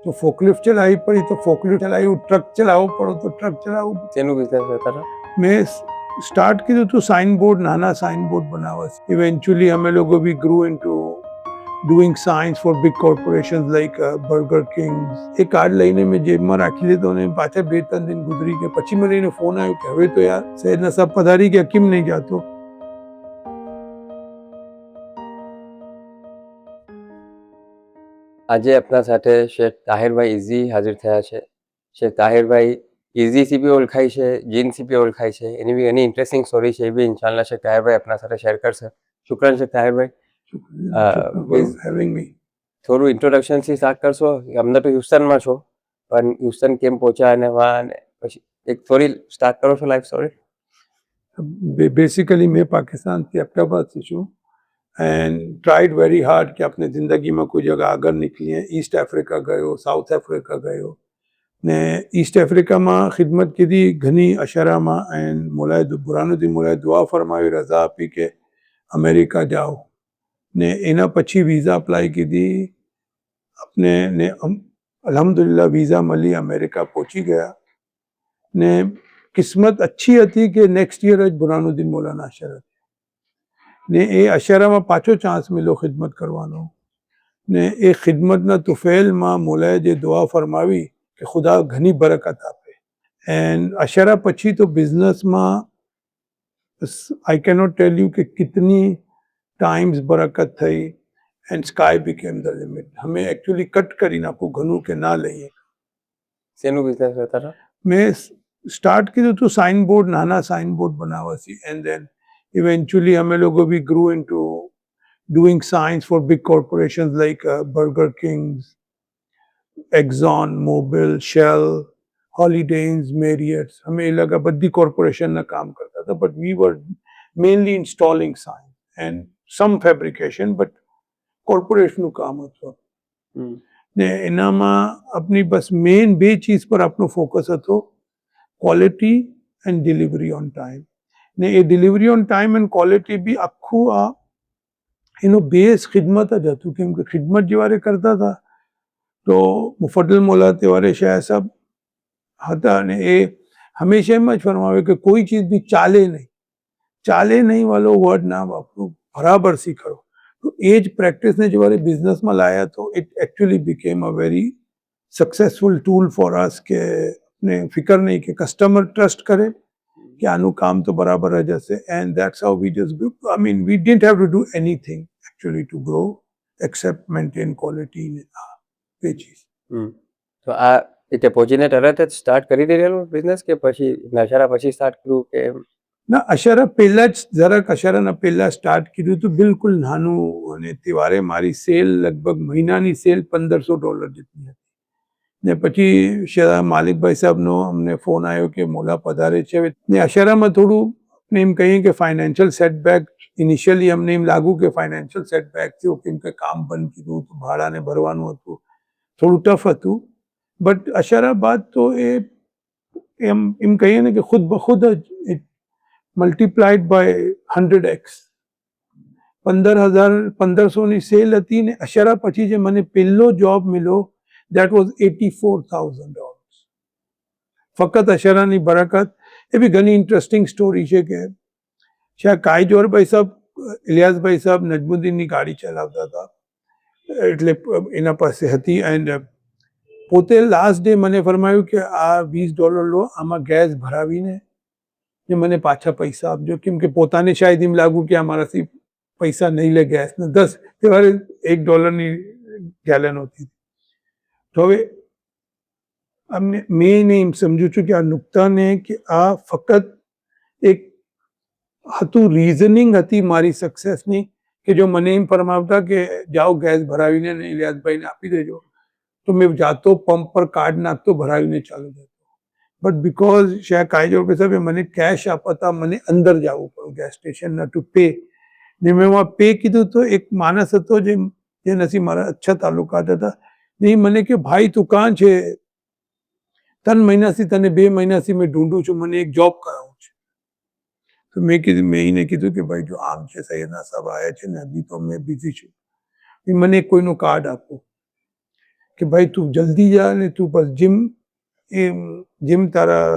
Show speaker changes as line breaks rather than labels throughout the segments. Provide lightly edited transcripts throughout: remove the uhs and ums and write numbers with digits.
તો ફોકલિફ્ટ ચલાવવી પડી, તો ફોકલિફ્ટ ચલાવ્યું. ટ્રક ચલાવવો પડો તો ટ્રક ચલાવવું.
શેનું બિઝનેસ હતા હતા?
મેં સ્ટાર્ટ કીધું હતું સાઇનબોર્ડ, નાના સાઇનબોર્ડ બનાવવા. ઇવેન્ચ્યુઅલી અમે લોકો we grow into doing signs for big corporations like Burger King. એ કાર્ડ લઈને મેં જેબમાં રાખી લીધો અને પાછા 2-3 દિન ગુજરી ગયા. પછી મને એનો ફોન આવ્યો કે હવે તો યાર શહેરના સબ પધારી ગયા, કેમ નહીં જાતો.
આજે આપણા સાથે શેખ તાહિરભાઈ ઇઝી હાજર થયા છે. શેખ તાહિરભાઈ ઇઝીથી બી ઓળખાય છે, જીનથી બી ઓળખાય છે. એની બી ઘણી ઇન્ટરેસ્ટિંગ સ્ટોરી છે, એ બી ઇન્શાલ્લાહ શેખ તાહિરભાઈ આપણા સાથે શેર કરશે. શુક્રન શેખ તાહિરભાઈ.
having me.
થોડું ઇન્ટ્રોડક્શનથી સ્ટાર્ટ કરશો. અમને તો હ્યુસ્ટનમાં છો, પણ હ્યુસ્ટન કેમ પહોંચ્યા અને વાં પછી એક થોડી સ્ટાર્ટ કરો છો લાઈફ સ્ટોરી.
બેસિકલી મેં પાકિસ્તાનથી અમદાવાદથી છું એન્ડ ટ્રાઈડ વેરી હાર્ડ કે આપણે જિંદગીમાં કોઈ જગ્યા આગળ નીકળીએ. ઈસ્ટ આફ્રિકા ગયો, સાઉથ આફ્રિકા ગયો ને ઈસ્ટ આફ્રિકામાં ખિદમત કીધી ઘણી અશરામાં. એન્ડ મોલાએ બુરહાનુદ્દીન મોલાએ દુઆ ફરમાવી, રજા આપી કે અમેરિકા જાઓ. ને એના પછી વિઝા અપ્લાય કીધી આપણે ને અલ્હમ્દુલિલ્લાહ વિઝા મળી, અમેરિકા પહોંચી ગયા. ને કિસ્મત અચ્છી હતી કે નેક્સ્ટ યર જ બુરહાનુદ્દીન મોલાના અશર હતી ને એ અશરામાં પાછો ચાન્સ મળ્યો ખિદમત કરવાનો. ને એ ખિદમતના તુફેલમાં મોલાએ જે દુઆ ફરમાવી કે ખુદા ઘણી બરકત આપે. એન્ડ અશરા પછી તો બિઝનેસમાં આઈ કેનોટ ટેલ યુ કે કિતની ટાઈમ્સ બરકત થઈ and sky became the limit. અમે એકચ્યુઅલી કટ કરી નાખું ઘણું કે ના લઈએ.
શેનું બિઝનેસ હતા હતા?
મેં સ્ટાર્ટ કીધું હતું સાઇનબોર્ડ, નાના સાઇનબોર્ડ બનાવવાથી. એન્ડ દેન ઇવેન્ચ્યુઅલી અમે લોકો we grow into doing signs for big corporations like Burger King, Exxon, Mobil, Shell, Holiday Inns, Marriott. અમે એ લગા બધી કોર્પોરેશનના કામ કરતા હતા, but we were mainly installing sign and some fabrication, but કોર્પોરેશનનું કામ હતું. ને એનામાં આપણી બસ મેઇન બે ચીજ પર આપણો ફોકસ હતો, quality and delivery on time. ને એ delivery on time and quality બી આખું આ એનો બેઝ ખિદમત જ હતું. કેમ કે ખિદમત જેવારે કરતા હતા તો મુફદ્દલ મોલા તેવારે શાહ સાહેબ હતા અને એ હંમેશા એમ જ ફરમાવે કે કોઈ ચીજ બી ચાલે નહીં વાળો વર્ડ ના વાપરો, બરાબર શીખો. તો એ જ પ્રેક્ટિસને જેવારે બિઝનેસમાં લાયા તો it actually became a very successful tool for us કે ને ફિકર નહીં કે કસ્ટમર ટ્રસ્ટ કરે કે આનું કામ તો બરાબર જ હશે. And that's how we just grow. I mean we didn't have to do anything actually to grow except maintain quality. બે ચીજ.
તો આ એટલે પહોંચીને તરત જ સ્ટાર્ટ કરી દીધેલું બિઝનેસ કે પછી નશારા પછી સ્ટાર્ટ કર્યું કે?
ના, અશરા પહેલાં જ જરાક અશરાના પહેલાં સ્ટાર્ટ કર્યું હતું, બિલકુલ નાનું. અને તેવારે મારી સેલ લગભગ મહિનાની સેલ $1,500 જેટલી હતી. ને પછી શેરા માલિકભાઈ સાહેબનો અમને ફોન આવ્યો કે મોલા પધારે છે. ને અશરામાં થોડું એમ કહીએ કે ફાઇનાન્શિયલ સેટબેક. ઇનિશિયલી અમને એમ લાગ્યું કે ફાઇનાન્શિયલ સેટબેક થયું કેમ કે કામ બંધ કીધું હતું, ભાડાને ભરવાનું હતું, થોડું ટફ હતું. બટ અશરા બાદ તો એ એમ કહીએ ને કે ખુદ બખુદ જ ઇટ મલ્ટીપ્લાઇડ બાય 100x. 15,000-1500ની સેલ હતી ને અશરા પછી જે મને પહેલો જોબ મળ્યો that was $84,000. ફક્ત અશરાની બરકત. એ બી ઘણી ઇન્ટરેસ્ટિંગ સ્ટોરી છે કે શાહ કાયજોરભાઈ સાહેબ, ઇલિયાસભાઈ સાહેબ નજમુદ્દીનની ગાડી ચલાવતા હતા, એટલે એના પાસે હતી. એન્ડ પોતે લાસ્ટ ડે મને ફરમાયું કે આ $20 લો, આમાં ગેસ ભરાવીને ને મને પાછા પૈસા આપજો. કેમ કે પોતાને શાયદ એમ લાગ્યું કે અમારાથી પૈસા નહીં લે ગેસને. 10 તેવારે $1 ગેલન હોતી. તો હવે મેં એમ સમજું છું કે આ નુકતાને કે આ ફક્ત એક હતું, રીઝનિંગ હતી મારી સક્સેસની કે જો મને એમ ફરમાવતા કે જાઓ ગેસ ભરાવીને ને ઇલિયાસભાઈને આપી દેજો, તો મેં જાતો પંપ પર કાર્ડ નાખતો, ભરાવીને ચાલુ જતો. બટ બિકોઝ શાહ કાયજોર સાહેબે મને કેશ આપતા, મને અંદર જવું પડ્યું ગેસ સ્ટેશન ટુ પે. ને મેં એમાં પે કીધું તો એક માણસ હતો જે નસી મારા અચ્છા તાલુકાત હતા. નહીં મને કે ભાઈ તું કાં છે, 3 મહિનાથી તને 2 મહિનાથી મેં ઢૂંઢું છું, મને એક જોબ કરાવું છે. તો મેં એને કીધું કે ભાઈ જો આમ છે, સૈયદના સાહેબ આવ્યા છે ને હજી તો મેં બિઝી છું, મને કોઈનું કાર્ડ આપો. કે ભાઈ તું જલ્દી જા ને તું બસ જીમ તારા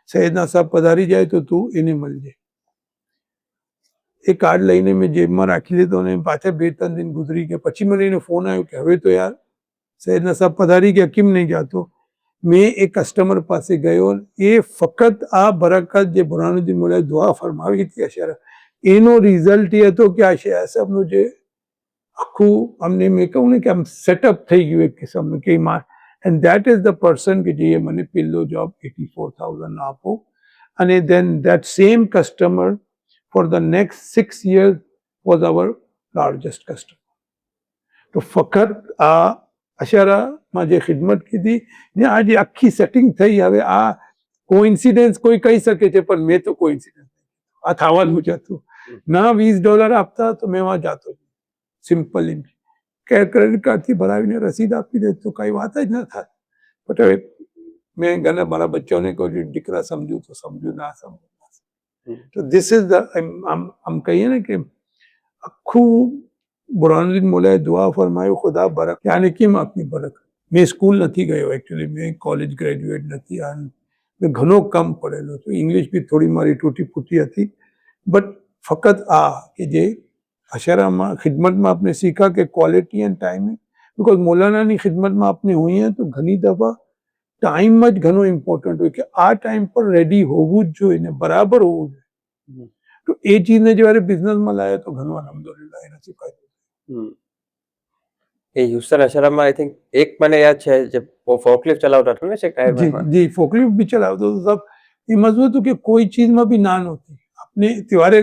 સૈયદના સાહેબ પધારી જાય તો તું એને મળજે. એ કાર્ડ લઈને મેં જેબમાં રાખી લીધો અને પાછા 2-3 દિન ગુજરી ગયા. પછી મને એનો ફોન આવ્યો કે હવે તો યાર સૈયદના સાહેબ પધારી ગયા, કેમ નહીં જાતો? મેં એ કસ્ટમર પાસે ગયો. એ ફક્ત આ બરકત જે બુરહાનુદ્દીન મોલાએ દુઆ ફરમાવી હતી અશરા, એનો રિઝલ્ટ એ હતો કે આ શેખ સાહેબનું જે આખું અમને મેં કહું ને કે આમ સેટઅપ થઈ ગયું એક કિસ્સામાં કે and that is the person કે જે મને પહેલો જોબ 84,000 આપો. અને then that same customer for the next 6 years was our largest customer. તો ફક્ત આ અશરામાં જે ખિદમત કીધી ને આ જે આખી સેટિંગ થઈ, હવે આ કોઇન્સિડન્સ કોઈ કહી શકે છે પણ મેં તો કોઇન્સિડન્સ આ થવાનું જ હતું. ના $20 આપતા તો મેં વहाँ જાતો. સિમ્પલ એમ ક્રેડિટ કાર્ડથી ભરાવીને રસીદ આપી દે તો કઈ વાત જ ન થાય. બટ હવે મેં ઘણા મારા બચ્ચાઓને કહ્યું દીકરા સમજ્યું તો સમજ્યું, ના સમજ્યું. તો ધીસ ઇઝ ધ આમ કહીએ ને કે આખું બુરહાનુદ્દીન મોલાએ દુઆ ફરમાયો ખુદા બરક. આને કેમ આપની બરક? મેં સ્કૂલ નથી ગયો એકચ્યુઅલી, મેં કોલેજ ગ્રેજ્યુએટ નથી. મેં ઘણો કમ પડેલો છું, ઇંગ્લિશ બી થોડી મારી તૂટી ફૂટી હતી. બટ ફક્ત આ કે જે અશરામાં ખિદમતમાં આપને सीखा કે ક્વોલિટી એન્ડ ટાઈમિંગ. બિકોઝ મૌલાનાની ખિદમતમાં આપને હોઈએ તો ઘણી દફા ટાઈમ જ ઘણો ઇમ્પોર્ટન્ટ હોય કે આ ટાઈમ પર રેડી હોવું જ જોઈએ ને બરાબર હોવું જોઈએ. તો એ ચીજને જ્યારે બિઝનેસમાં લાવ્યા તો ઘણો અલહમદુલિલ્લાહ એનાથી ફાયદો.
એ હ્યુસ્ટન અશરામાં આઈ થિંક એક મને યાદ છે જે ફોકલિફ્ટ ચલાવતા હતા ને શેખ તાહિરભાઈ.
જી ફોકલિફ્ટ બી ચલાવતો હતો સાહેબ. એમાં શું હતું કે કોઈ ચીજમાં બી ના નહોતી. આપને ત્યારે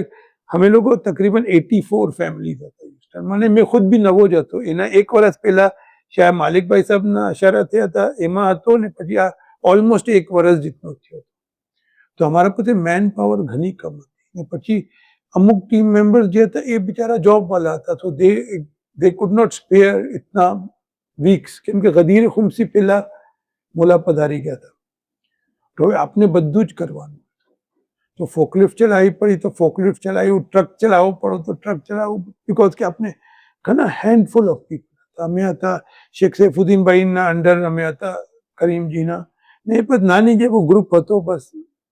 અમે લોકો તકરીબન 84 ફેમિલીઝ હતા હ્યુસ્ટનમાં. મને મેં ખુદ બી નવો જ હતો. એના 1 વર્ષ પહેલા શાયદ માલિકભાઈ સાહેબના અશરા થયા હતા એમાં હતો ને પછી આ ઓલમોસ્ટ 1 વર્ષ જેટલો થયો. તો અમારા પાસે મેન પાવર ઘણી કમ હતી. ને પછી અમુક ટીમ મેમ્બર્સ જે હતા એ બિચારા જોબવાળા હતા. તો they could not spare इतना વીક્સ, કેમ કે ગદીર ખુમસી પહેલા મોલા પધારી ગયા હતા. તો હવે આપને બધું જ કરવાનું. તો ફોકલિફ્ટ ચલાવી પડી તો ફોકલિફ્ટ ચલાવ્યું, ટ્રક ચલાવવો પડો તો ટ્રક ચલાવવું, બિકોઝ કે આપણે ઘણા હેન્ડફુલ ઓફ પીપલ. અમે હતા શેખ સૈફુદ્દીનભાઈના અંડર, અમે હતા કરીમજીના, ને એ પછી નાની જેવો ગ્રુપ હતો. બસ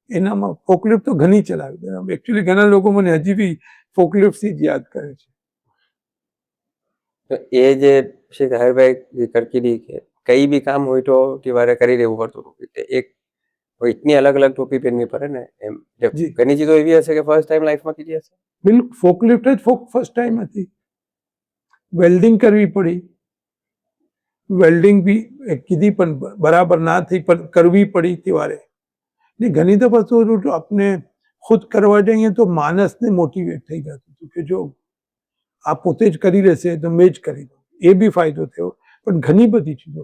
એનામાં ફોકલિફ્ટ તો ઘણી ચલાવી. એકચ્યુઅલી ઘણા લોકો મને હજી બી ફોકલિફ્ટથી જ યાદ કરે છે.
તો એ જે શ્રી તાહિરભાઈ જે કરકીદી કે કઈ બી કામ હોય તો તિવારે કરી દેવું પડતું હતું. એક ઇતની અલગ અલગ ટોપી પહેરવી પડે ને એમ. ઘણી ચીજો એવી હશે કે ફર્સ્ટ ટાઈમ લાઈફમાં કીધી હશે.
બિલકુલ ફોકલિફ્ટ જ ફર્સ્ટ ટાઈમ હતી. વેલ્ડિંગ કરવી પડી. વેલ્ડિંગ બી કીધી પણ બરાબર ના થઈ પણ કરવી પડી તિવારે. ને ઘણી દફા શું હતું આપણે ખુદ કરવા જઈએ તો માણસને મોટિવેટ થઈ જતું હતું કે જો આ પોતે જ કરી લેશે તો મેં જ કરી દઉં. એ બી ફાયદો થયો. પણ ઘણી બધી ચીજો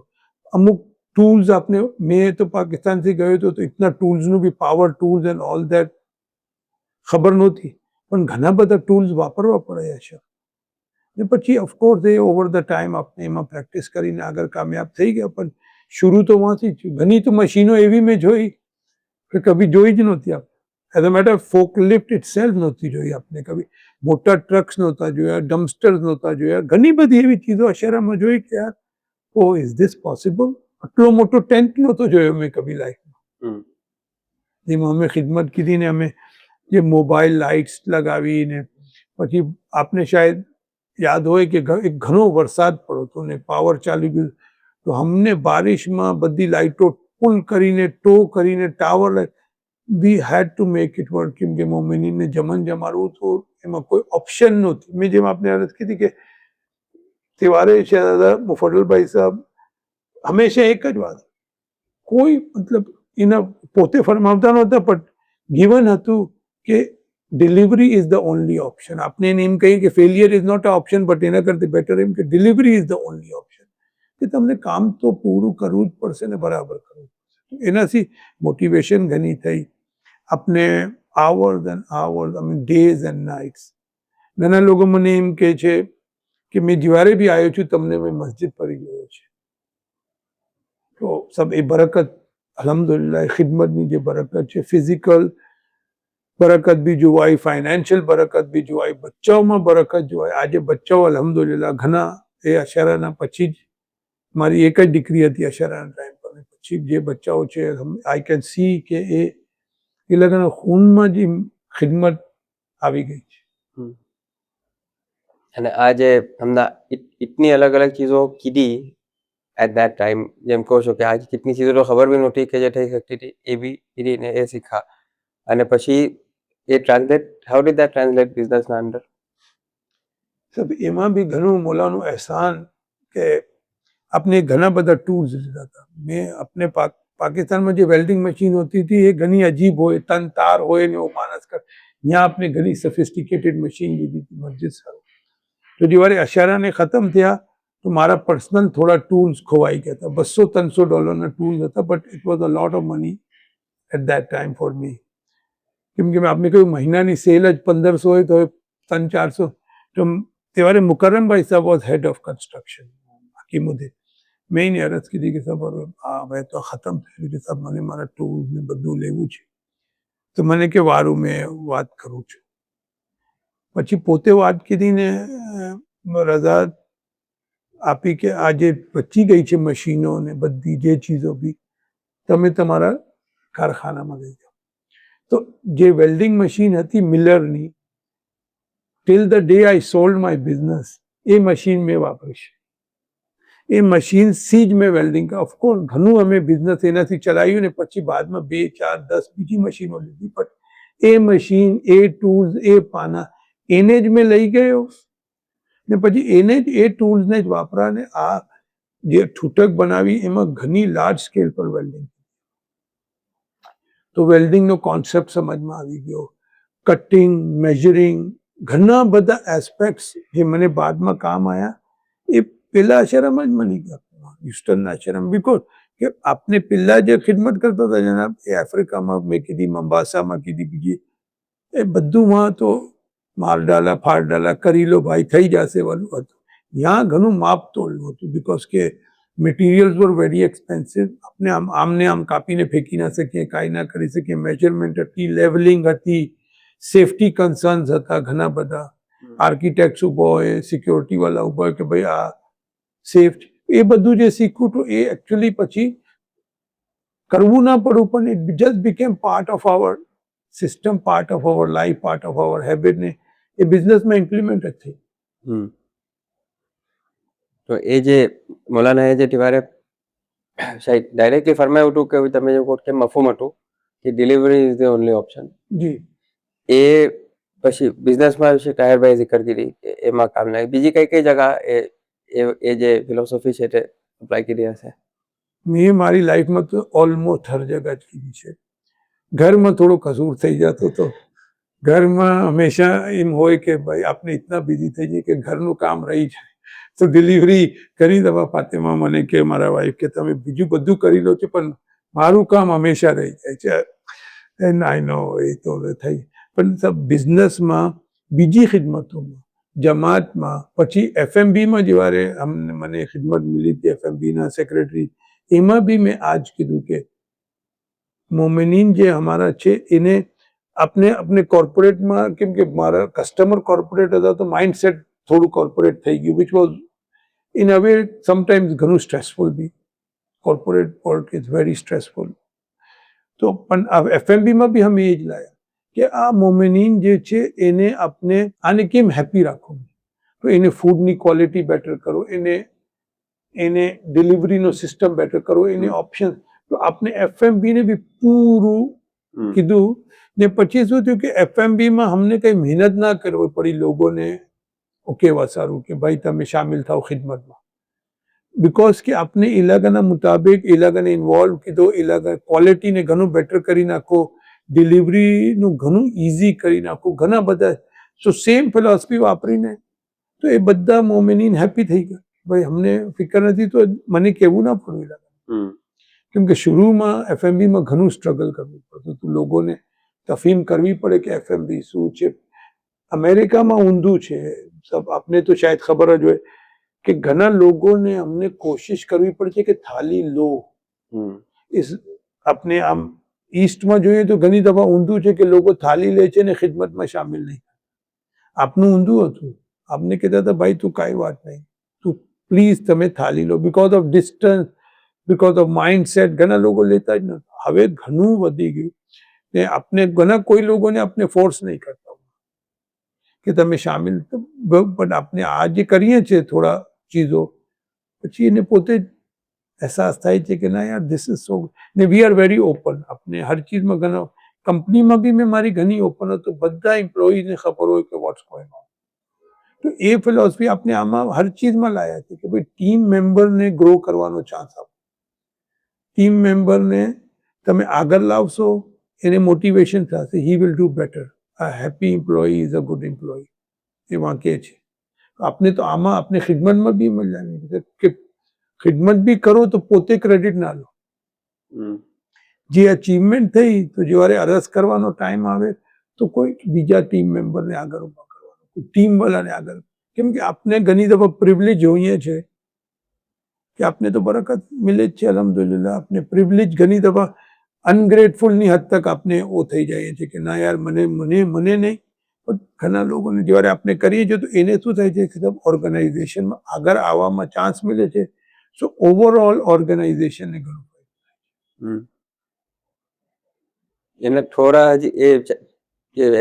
અમુક ટૂલ્સ આપને, મેં તો પાકિસ્તાનથી ગયો હતો તો ઇતના ટૂલ્સનું બી power tools and all that ખબર નહોતી. પણ ઘણા બધા ટૂલ્સ વાપરવા પડ્યા છે. ને પછી of course A over the time આપણે એમાં પ્રેક્ટિસ કરીને આગળ કામયાબ થઈ ગયા. પણ શરૂ તો વાંથી જ. ઘણી તો મશીનો એવી મેં જોઈ કે કભી જોઈ જ નહોતી આપણે. As a matter forklift itself નહોતી જોઈ આપણે કભી. મોટા ટ્રક્સ નહોતા જોયા, ડમ્પસ્ટર્સ નહોતા જોયા, ઘણી બધી એવી ચીજો અશરામાં જોઈ કે યાર ઓ ઇઝ ધીસ પોસિબલ. આટલો મોટો ટેન્ટ નહોતો જોયો મેં કભી લાઈફમાં. જેમાં અમે ખિદમત કીધી ને અમે જે મોબાઈલ લાઇટ્સ લગાવીને પછી આપને શાયદ યાદ હોય કે એક ઘણો વરસાદ પડ્યો હતો ને પાવર ચાલી ગયું તો અમને બારિશમાં બધી લાઇટો પુલ કરીને ટો કરીને tower we had to make it work. કેમ કે મોમિનીને જમન જમાડવું તો એમાં કોઈ ઓપ્શન નહોતી. મેં જેમ આપને અરજ કીધી કે તિવારે શહેજાદા મુફદ્દલભાઈ સાહેબ હંમેશા એક જ વાત, કોઈ મતલબ એના પોતે ફરમાવતા નહોતા પણ ગિવન હતું કે delivery is the only option. આપણે એને એમ કહીએ કે failure is not a option, but એના કરતાં બેટર એમ કે delivery is the only option. કે તમને કામ તો પૂરું કરવું જ પડશે ને બરાબર કરવું પડશે. એનાથી મોટિવેશન ઘણી થઈ. આપણે hours and hours, I mean days and nights. ઘણા લોકો મને એમ કહે છે કે મેં જ્યારે બી આવ્યો છું તમને મેં મસ્જિદ પર ગયો છે. તો સબ એ બરકત અલ્હમ્દુલિલ્લાહ ખિદમતની જે બરકત છે, ફિઝિકલ બરકત બી જોવાય, ફાઇનાન્શિયલ બરકત બી જોવાય, બચ્ચાઓમાં બરકત જોવાય. આજે બચ્ચાઓ અલ્હમ્દુલિલ્લાહ ઘણા એ અશરાના પછી જ મારી એક જ દીકરી હતી અશરાના ટાઈમ પર ને પછી જે બચ્ચાઓ છે આઈ કેન સી કે એ લોકોના ખૂનમાં જે ખિદમત આવી ગઈ છે.
અને આ જે હમણાં इतनी अलग अलग चीज़ों कीધી એટ ધેટ ટાઈમ, જેમ કહો છો કે આજ કેટલી ચીજો તો ખબર બી નહોતી કે જે થઈ શકતી હતી, એ બી કીધીને એ શીખા. અને પછી એ translate, how did that translate બિઝનેસના અંદર?
સાહેબ એમાં બી ઘણું મોલાનું અહેસાન કે આપણે ઘણા બધા ટૂલ્સ લીધા હતા. મેં આપણે પાકિસ્તાનમાં જે વેલ્ડિંગ મશીન હોતી હતી એ ઘણી અજીબ હોય, તન તાર હોય ને એવું માણસ કરે. ત્યાં આપણે ઘણી સોફિસ્ટિકેટેડ મશીન લીધી હતી મસ્જિદ સારું. તો જ્યારે અશારાને ખતમ થયા તો મારા પર્સનલ થોડા ટૂલ્સ ખોવાઈ ગયા હતા. $200-300 ટૂલ્સ હતા, but it was a lot of money at that time for me. કેમ કે આપણે કહ્યું મહિનાની સેલ જ 1500 હોય તો 300-400. તો ત્યારે મુકરમભાઈ સાહેબ વોઝ હેડ ઓફ કન્સ્ટ્રક્શન હકીમુદ્દીન. મેં એને અરજ કીધી કે સાહેબ હવે તો ખતમ થયું છે સાહેબ, મને મારા ટૂલ્સ ને બધું લેવું છે. તો મને કે વારું મેં વાત કરું છું. પછી પોતે વાત કીધીને રજા આપી કે આ જે બચી ગઈ છે મશીનો ને બધી જે ચીજો બી તમે તમારા કારખાનામાં લઈ જાઓ. તો જે વેલ્ડિંગ મશીન હતી મિલરની, till the day I sold my business એ મશીન મેં વાપરી છે. એ મશીન થી જ મેં વેલ્ડિંગ, ઓફકોર્સ ઘણું અમે બિઝનેસ એનાથી ચલાવ્યું ને પછી બાદમાં 2, 4, 10 બીજી મશીનો લીધી, પણ એ મશીન, એ ટૂલ્સ, એ પાના એને જ મેં લઈ ગયો ને પછી એને જ એ ટૂલ્સને જ વાપરા ને આ જે છૂટક બનાવી એમાં ઘણી લાર્જ સ્કેલ પર વેલ્ડિંગ. તો વેલ્ડિંગનો કોન્સેપ્ટ સમજમાં આવી ગયો. કટિંગ, મેજરિંગ, ઘણા બધા એસ્પેક્ટ્સ જે મને બાદમાં કામ આવ્યા એ પેલા અશરામાં જ મળી ગયા, હ્યુસ્ટનના અશરામાં. બીકોઝ કે આપને પેલા જે ખિદમત કરતા હતા જનાબ એ આફ્રિકામાં મેં કીધી, મંબાસામાં કીધી, બીજી એ બધુંમાં તો માર ડાલા ફાડ ડાલા કરી લો ભાઈ થઈ જશે વાળું હતું. ત્યાં ઘણું માપ તોડવું હતું બીકોઝ કે મટીરિયલ્સ વર વેરી એક્સપેન્સિવ. આપણે આમને આમ કાપીને ફેંકી ના શકીએ, કાંઈ ના કરી શકીએ. મેજરમેન્ટ હતી, લેવલિંગ હતી, સેફટી કન્સર્ન્સ હતા ઘણા બધા. આર્કિટેક્ટ્સ ઊભો હોય, સિક્યોરિટી વાળા ઊભા હોય કે ભાઈ આ સેફ, એ બધું જે શીખવું તો એ એકચ્યુઅલી પછી કરવું ના પડવું, પણ it just became part of our system, part of our life, part of our habit ને એ બિઝનેસમાં ઇમ્પ્લિમેન્ટ જ થઈ.
તો એ જે મૌલાનાએ જે ટીવારે શાયદ ડાયરેક્ટલી ફરમાવ્યું હતું કે તમે જે કહો કે મફહૂમ હતું કે delivery is the only option,
જી
એ પછી બિઝનેસમાં વિશે તાહિરભાઈ zikr કરી કે એમાં કામ લાગે. બીજી કઈ કઈ જગા એ જે ફિલોસોફી છે તે અપ્લાય કરી હશે?
મેં મારી લાઈફમાં તો ઓલમોસ્ટ હર જગા જ કીધી છે. ઘરમાં થોડો કસૂર થઈ જતો તો ઘરમાં હંમેશા એમ હોય કે ભાઈ આપણે ઇતના બિઝી થઈ જઈએ કે ઘરનું કામ રહી જાય. તો ડિલિવરી કરી દવા ફાતિમા મને કે મારા વાઈફ કે તમે બીજું બધું કરી લો છો પણ મારું કામ હંમેશા રહી જાય છે. આઈ નો એ તો થઈ, પણ સબ બિઝનેસમાં, બીજી ખિદમતોમાં, જમાતમાં, પછી FMBમાં જ્યારે મને ખિદમત મળી હતી FMBના સેક્રેટરી, એમાં બી મેં આજ કીધું કે મોમિનીન જે અમારા છે એને આપણે કોર્પોરેટમાં, કેમ કે મારા કસ્ટમર કોર્પોરેટ હતા તો માઇન્ડસેટ થોડું કોર્પોરેટ થઈ ગયું, which was in a way sometimes ઘણું સ્ટ્રેસફુલ બી. Corporate work is very stressful. તો પણ FMBમાં બી અમે એ જ લાયા કે આ મોમિનીન જે છે એને આપણે આને કેમ હેપી રાખવું, તો એને ફૂડની ક્વોલિટી બેટર કરો, એને ડિલિવરીનો સિસ્ટમ બેટર કરો, એને ઓપ્શન. તો આપણે FMBને બી પૂરું કીધું ને પછી શું થયું કે FMBમાં અમને કંઈ મહેનત ના કરવી પડી લોકોને કેવા સારું કે ભાઈ તમે શામિલ થાઓ ખિદમતમાં. બીકોઝ કે આપણે ઇલાકાના મુતાબિક ઇલાકાને ઇન્વોલ્વ કીધો, ઇલાકા ક્વોલિટીને ઘણું બેટર કરી નાખો, ડિલિવરીનું ઘણું ઇઝી કરી નાખો, ઘણા બધા. સો સેમ ફિલોસફી વાપરીને તો એ બધા મોમિનીન હેપી થઈ ગયા. ભાઈ અમને ફિકર નથી તો મને કહેવું ના પડ્યું ઇલાકા. કેમ કે શરૂમાં FMBમાં ઘણું સ્ટ્રગલ કરવું પડતું હતું, લોકોને તફહીમ કરવી પડે કે FMB શું છે. અમેરિકામાં ઊંધું છે, આપને તો શાયદ ખબર જ હોય કે ઘણા લોકોને અમને કોશિશ કરવી પડશે કે થાલી લો. આપણે આમ ઈસ્ટમાં જોઈએ તો ઘણી દફા ઊંધું છે કે લોકો થાલી લે છે ને ખિદમતમાં શામિલ નહીં. આપનું ઊંધું હતું, આપને કહેતા હતા ભાઈ તું કાંઈ વાત નહીં, તું પ્લીઝ તમે થાલી લો, because of distance, because of mindset ઘણા લોકો લેતા જ નથી. હવે ઘણું વધી ગયું ને આપણે ઘણા કોઈ લોકોને આપણે ફોર્સ નહીં કરતા કે તમે શામિલ, પણ આપણે આ જે કરીએ છીએ થોડા ચીજો, પછી એને પોતે જ અહેસાસ થાય છે કે ના યાર ધીસ ઇઝ સો, ને વી આર વેરી ઓપન. આપણે હર ચીજમાં ઘણા, કંપનીમાં બી મેં મારી ઘણી ઓપન હતો, બધા એમ્પ્લોઈઝને ખબર હોય કે વોટ્સ ગોઈંગ ઓન. તો એ ફિલોસફી આપણે આમાં હર ચીજમાં લાયા છે કે ભાઈ ટીમ મેમ્બરને ગ્રો કરવાનો ચાન્સ આપો. ટીમ મેમ્બરને તમે આગળ લાવશો, એને મોટિવેશન થશે, he will do better. A happy employee is a good employee. એ વાંકે છે. આપણે તો આમાં આપણે ખિદમતમાં બી મળ્યા કે ખિદમત બી કરો તો પોતે ક્રેડિટ ના લો. જે અચીવમેન્ટ થઈ તો જ્યારે અરસ કરવાનો ટાઈમ આવે તો કોઈ બીજા ટીમ મેમ્બરને આગળ ઉભા કરવાનો, ટીમ વાળાને આગળ. કેમ કે આપણે ઘણી દફા પ્રિવિલેજ જોઈએ છે કે આપણે તો બરકત મિલે જ છે અલહમદુલિલ્લાહ. આપણે પ્રિવિલેજ ઘણી દફા અનગ્રેટફુલની હદ તક આપણે ઓ થઈ જાય છે કે ના યાર મને મને મને નહીં. પણ ઘણા લોકોને જ્યારે આપણે કરીએ છીએ તો એને શું થાય છે કે ઓર્ગેનાઇઝેશનમાં આગળ આવવામાં ચાન્સ મળે છે. સો ઓવરઓલ ઓર્ગેનાઇઝેશનને ઘણું.
એને થોડા હજી એ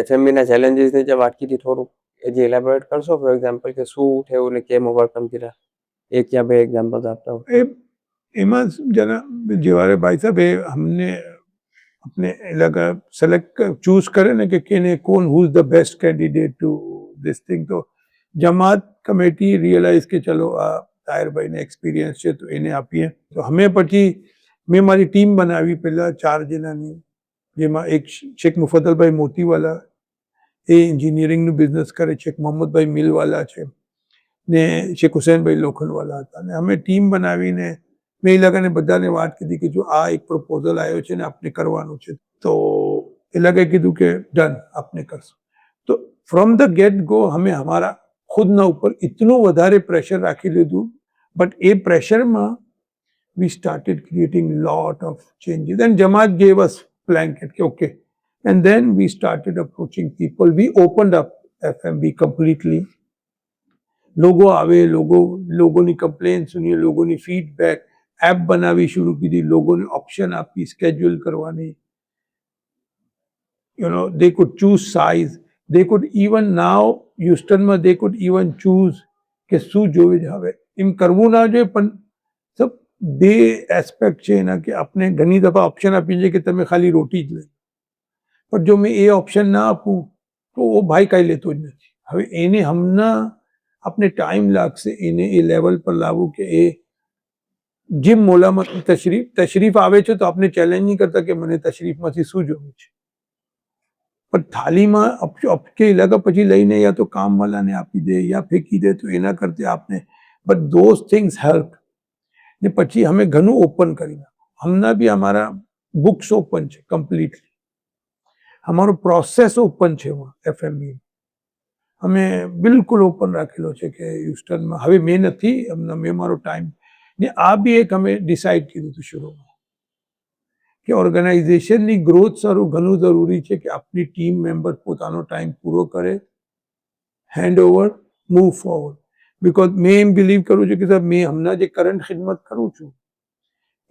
એફએમબી ના ચેલેન્જીસની જે વાત કીધી, થોડુંક હજી એલેબોરેટ કરશો? ફોર એક્ઝામ્પલ કે શું થયું ને કેમ ઓવરકમ કર્યા? એક યા બે એક્ઝામ્પલ આપતા હો.
એમાં જરા જેવારે ભાઈ સાહેબ એ અમને अपने लगा सेलेक्ट चूज करे ना कि केने कौन who is the best candidate to this thing. तो जमात कमेटी रियलाइज કે ચલો આ તાહિરભાઈને એક્સપિરિયન્સ છે તો એને આપીએ. તો અમે પછી મેં મારી ટીમ બનાવી પહેલાં 4 જણાની, જેમાં એક શેખ મુફદ્દલભાઈ મોતીવાલા, એ એન્જિનિયરિંગનું બિઝનેસ કરે, શેખ મોહમ્મદભાઈ મિલવાલા છે ને શેખ હુસૈનભાઈ લોખંડવાલા હતા. અને અમે ટીમ બનાવીને મેં એ લગાને બધાને વાત કીધી કે જો આ એક પ્રપોઝલ આવ્યો છે ને આપણે કરવાનું છે. તો એ લગે કીધું કે ડન, આપણે કરશું. તો ફ્રોમ ધ ગેટ ગો અમે અમારા ખુદના ઉપર ઇતનું વધારે પ્રેશર રાખી લીધું, બટ એ પ્રેશરમાં we started creating lot of changes and જમાત ગેવ અસ blanket કે okay. And then we started approaching people. We opened up FMB completely. લોગો આવે, લોગોની કમ્પ્લેન સુનીએ, લોગોની ફીડબેક, એપ બનાવી શરૂ કીધી, લોગોને ઓપ્શન આપી સ્કેડ્યુલ કરવાની. You know they could choose size, they could even now હ્યુસ્ટનમાં દે કુડ ઇવન ચૂઝ કે શું જોવે છે. હવે એમ કરવું ના જોઈએ, પણ સબ બે એસ્પેક્ટ છે એના કે આપણે ઘણી દફા ઓપ્શન આપીએ છીએ કે તમે ખાલી રોટી જ લે, પણ જો મેં એ ઓપ્શન ના આપું તો ઓ ભાઈ કાંઈ લેતો જ નથી. હવે એને હમણાં આપણે ટાઈમ લાગશે એને એ લેવલ પર લાવવું કે એ जिम मोलाમાં તશરીફ આવે છે તો આપણે ચેલેન્જ નહીં કરતા કે મને તશરીફમાંથી શું જોવું છે, પણ થાલીમાં અપકે લગા પછી લઈને યા તો કામવાલાને આપી દે યા ફેંકી દે, તો એના કરતે આપને બટ ધોઝ થિંગ્સ હેલ્પ. ને પછી અમે ઘણું ઓપન કરી નાખ્યું. હમણાં બી અમારા બુક્સ ઓપન છે કમ્પ્લીટલી, અમારો પ્રોસેસ ઓપન છે એફએમબી. અમે બિલકુલ ઓપન રાખેલો છે કે હ્યુસ્ટનમાં હવે મેં નથી, હમણાં મેં મારો ટાઈમ ને આ બી એક અમે ડિસાઇડ કર્યું હતું શરૂમાં કે ઓર્ગેનાઇઝેશનની ગ્રોથ સારું ઘણું જરૂરી છે કે આપણી ટીમ મેમ્બર પોતાનો ટાઈમ પૂરો કરે, hand over, move forward. Because મેં એમ બિલીવ કરું છું કે સાહેબ મેં હમણાં જે કરંટ ખિદમત કરું છું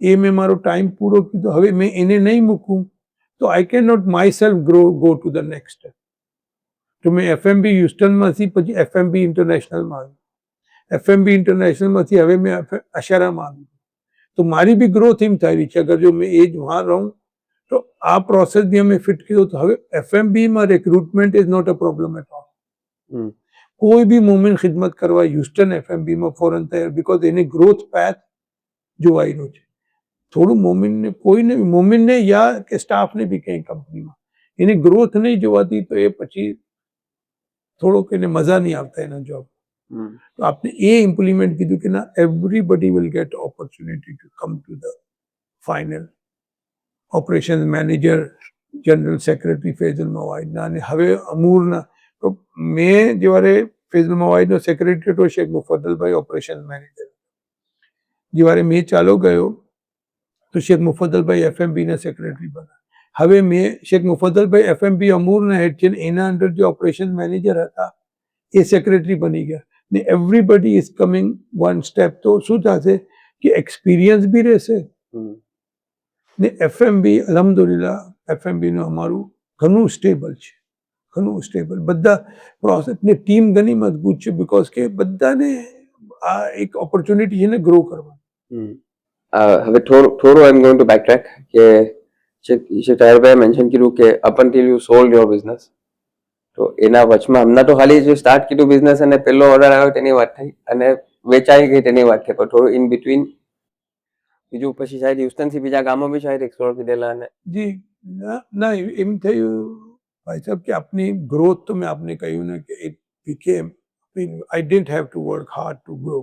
એ મેં મારો ટાઈમ પૂરો કીધો, હવે મેં એને નહીં મૂકું તો I can not myself go to the next step. તો મેં એફએમબી હ્યુસ્ટનમાંથી પછી એફએમબી ઇન્ટરનેશનલમાં આવ્યું, એફએમબી ઇન્ટરનેશનલમાંથી હવે મેં અશારામાં આવ્યું. તો મારી બી ગ્રોથ એમ થઈ રહી છે. અગર જો મેં એ જ વહાં રહું તો આ પ્રોસેસ બી અમે ફિટ કર્યો. તો હવે એફએમબીમાં recruitment is not a problem at all. કોઈ બી મોમેન્ટ ખિદમત કરવા હ્યુસ્ટન એફએમબીમાં ફોરન તૈયાર, બિકોઝ એની ગ્રોથ પેથ જોવાઈ રહ્યો છે. થોડું મોમેન્ટને કોઈને મોમેન્ટને યા કે સ્ટાફને બી કંઈ કંપનીમાં એની ગ્રોથ નહીં જોવાતી તો એ પછી થોડોક એને મજા નહીં આવતા એના જોબ. તો આપણે એ ઇમ્પ્લિમેન્ટ કીધું કે ના everybody will get opportunity to come to the final. Operation manager, general secretary Faizal મવાઇદના, અને હવે અમૂરના તો મેં જ્યારે ફૈઝલ મવાઇદનો સેક્રેટરી હતો, શેખ મુફદ્દલભાઈ ઓપરેશન મેનેજર. જ્યારે મેં ચાલો ગયો તો શેખ મુફદ્દલભાઈ એફએમબીના સેક્રેટરી બન્યા. હવે મેં શેખ મુફદ્દલભાઈ એફએમબી અમૂરના હેડ છે, એના અંદર જે ઓપરેશન મેનેજર હતા એ સેક્રેટરી બની ગયા. ને everybody is coming one step. તો શું થશે કે એક્સપિરિયન્સ બી રહેશે ને એફએમબી અલ્હમ્દુલિલ્લાહ એફએમબીનું અમારું ઘણું સ્ટેબલ છે, ઘણું સ્ટેબલ. બધા પ્રોસેસની ટીમ ઘણી મજબૂત છે બીકોઝ કે બધાને આ એક ઓપોર્ચ્યુનિટી છે ને ગ્રો કરવાની.
હવે થોડું I am going to backtrack કે જે તાહેરભાઈએ મેન્શન કર્યું કે up until you sold your business, તો એના વચમાં હમણાં તો ખાલી જે સ્ટાર્ટ કર્યું બિઝનેસ અને પહેલો ઓર્ડર આવ્યો તેની વાત થઈ અને વેચાઈ ગઈ તેની વાત થઈ, પણ થોડું ઇન બિટવીન બીજું પછી શાયદ હ્યુસ્ટનથી બીજા ગામો બી શાયદ એક્સપ્લોર કરેલા અને
જી ના એમ થયું ભાઈ સાહેબ કે આપની ગ્રોથ તો મેં આપને કહ્યું ને કે it became I didn't have to work hard two grow.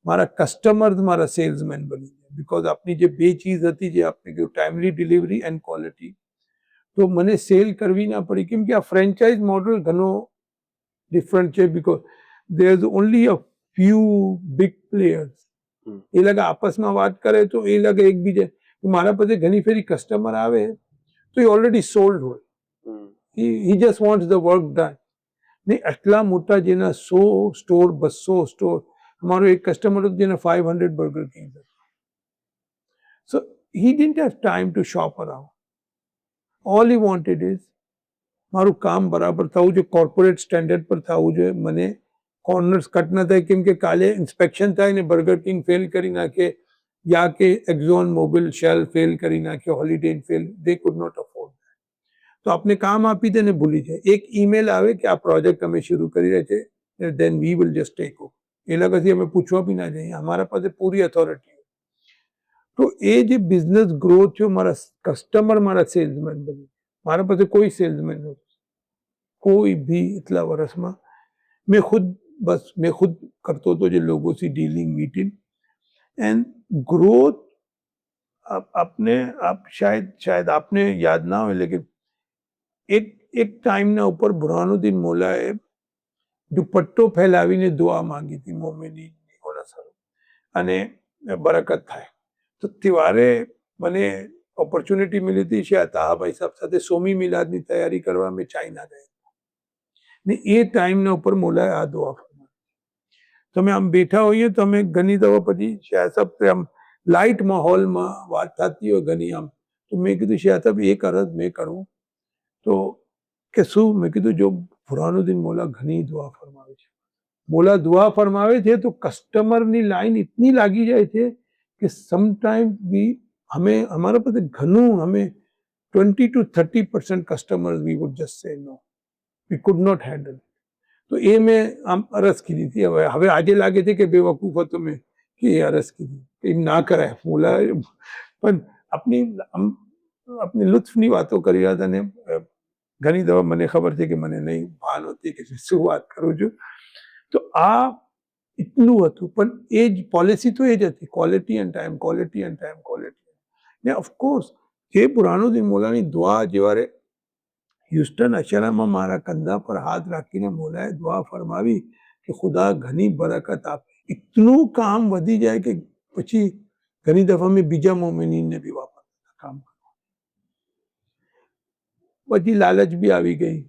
મારા કસ્ટમર મારા સેલ્સમેન બની ગયા બીકોઝ આપની જે બે ચીજ હતી જે આપને કહ્યું ટાઈમલી ડિલિવરી એન્ડ ક્વોલિટી, તો મને સેલ કરવી ના પડી કેમ કે આ ફ્રેન્ચાઇઝ મોડલ ઘણો ડિફરન્ટ છે because there is only a few big players. એ લગે આપસમાં વાત કરે તો એ લગે એકબીજા, મારા પાસે ઘણી ફેરી કસ્ટમર આવે તો એ ઓલરેડી સોલ્ડ હોય, હી just wants the work done. ને આટલા મોટા જેના 100 સ્ટોર 200 સ્ટોર, અમારો એક કસ્ટમર હતો જેના 500 બર્ગર કિંગ હતા. So he didn't have time to shop around. All he wanted is મારું કામ બરાબર થવું જોઈએ, કોર્પોરેટ સ્ટેન્ડર્ડ પર થવું જોઈએ, મને કોર્નર્સ કટ ન થાય કેમ કે કાલે ઇન્સ્પેક્શન થાય ને બર્ગર કિંગ ફેલ કરી નાખે યા કે એક્ઝોન મોબિલ શેલ ફેલ કરી નાખે, Holiday Inn fail, they could not afford. તો આપને કામ આપી દે ને ભૂલી જાય. એક ઈમેલ આવે કે આ પ્રોજેક્ટ અમે શરૂ કરી રહ્યા છે, then we will just take over. એ લગેથી અમે પૂછવા બી ના જઈએ, અમારા પાસે પૂરી ઓથોરિટી. તો એ જે બિઝનેસ ગ્રોથ થયો, મારા કસ્ટમર મારા સેલ્સમેન બન્યું. મારા પાસે કોઈ સેલ્સમેન નહોતું કોઈ ભી એટલા વર્ષમાં. મેં ખુદ કરતો હતો જે लोगों से डीलिंग मीटिंग एंड ग्रोथ. आप शायद आपने याद ना हो लेकिन એક ટાઈમના ઉપર બુરહાનુદ્દીન મોલાએ દુપટ્ટો ફેલાવીને દુઆ માંગી હતી મોમિની અને બરકત થાય. તો ત્યારે મને ઓપોર્ચ્યુનિટી મળી હતી શાયદ તાહાભાઈ સાહેબ સાથે સોમી મિલાદની તૈયારી કરવા મેં ચાઇના ગયા ને એ ટાઈમના ઉપર મોલાએ આ દુઆ ફરમાવી. તમે આમ બેઠા હોઈએ તો અમે ઘણી દવા પછી શાયદ સાહેબ આમ લાઇટ માહોલમાં વાત થતી હોય ઘણી આમ, તો મેં કીધું શાયદ સાહેબ એક અરજ મેં કરું તો કે શું? મેં કીધું જો બુરહાનુદ્દીન મોલા ઘણી દુઆ ફરમાવે છે, મોલા દુઆ ફરમાવે છે તો કસ્ટમરની લાઈન ઇતની લાગી જાય છે કે સમટાઈમ બી हमारे પાસે ઘણું અમે 20 to 30% customers V wood just સે નો, વી કુડ નોટ હેન્ડલ. તો એ મેં આમ અરજ કીધી હતી. હવે આજે લાગે છે કે બેવકૂફ હતો મેં કે એ અરજ કીધી, એમ ના કરાય. મોલા પણ આપની લુત્ફની વાતો કરી રહ્યા હતા ને ઘણી દવા મને ખબર છે કે મને નહીં ભાન હોતી કે શું વાત કરું છું. તો આ એટલું હતું પણ એ જ પોલિસી તો એ જ હતી, quality end time, quality end time, quality. ને ઓફકોર્સ જે બુરહાનુદ્દીન મોલાની દુઆ જ્યારે હ્યુસ્ટન અશારામાં મારા કંધા પર હાથ રાખીને મોલાએ દુઆ ફરમાવી કે ખુદા ઘણી બરકત આપે, એટલું કામ વધી જાય કે પછી ઘણી દફા મેં બીજા મોમિનીનને બી વાપરતા કામ કરવા. પછી લાલચ બી આવી ગઈ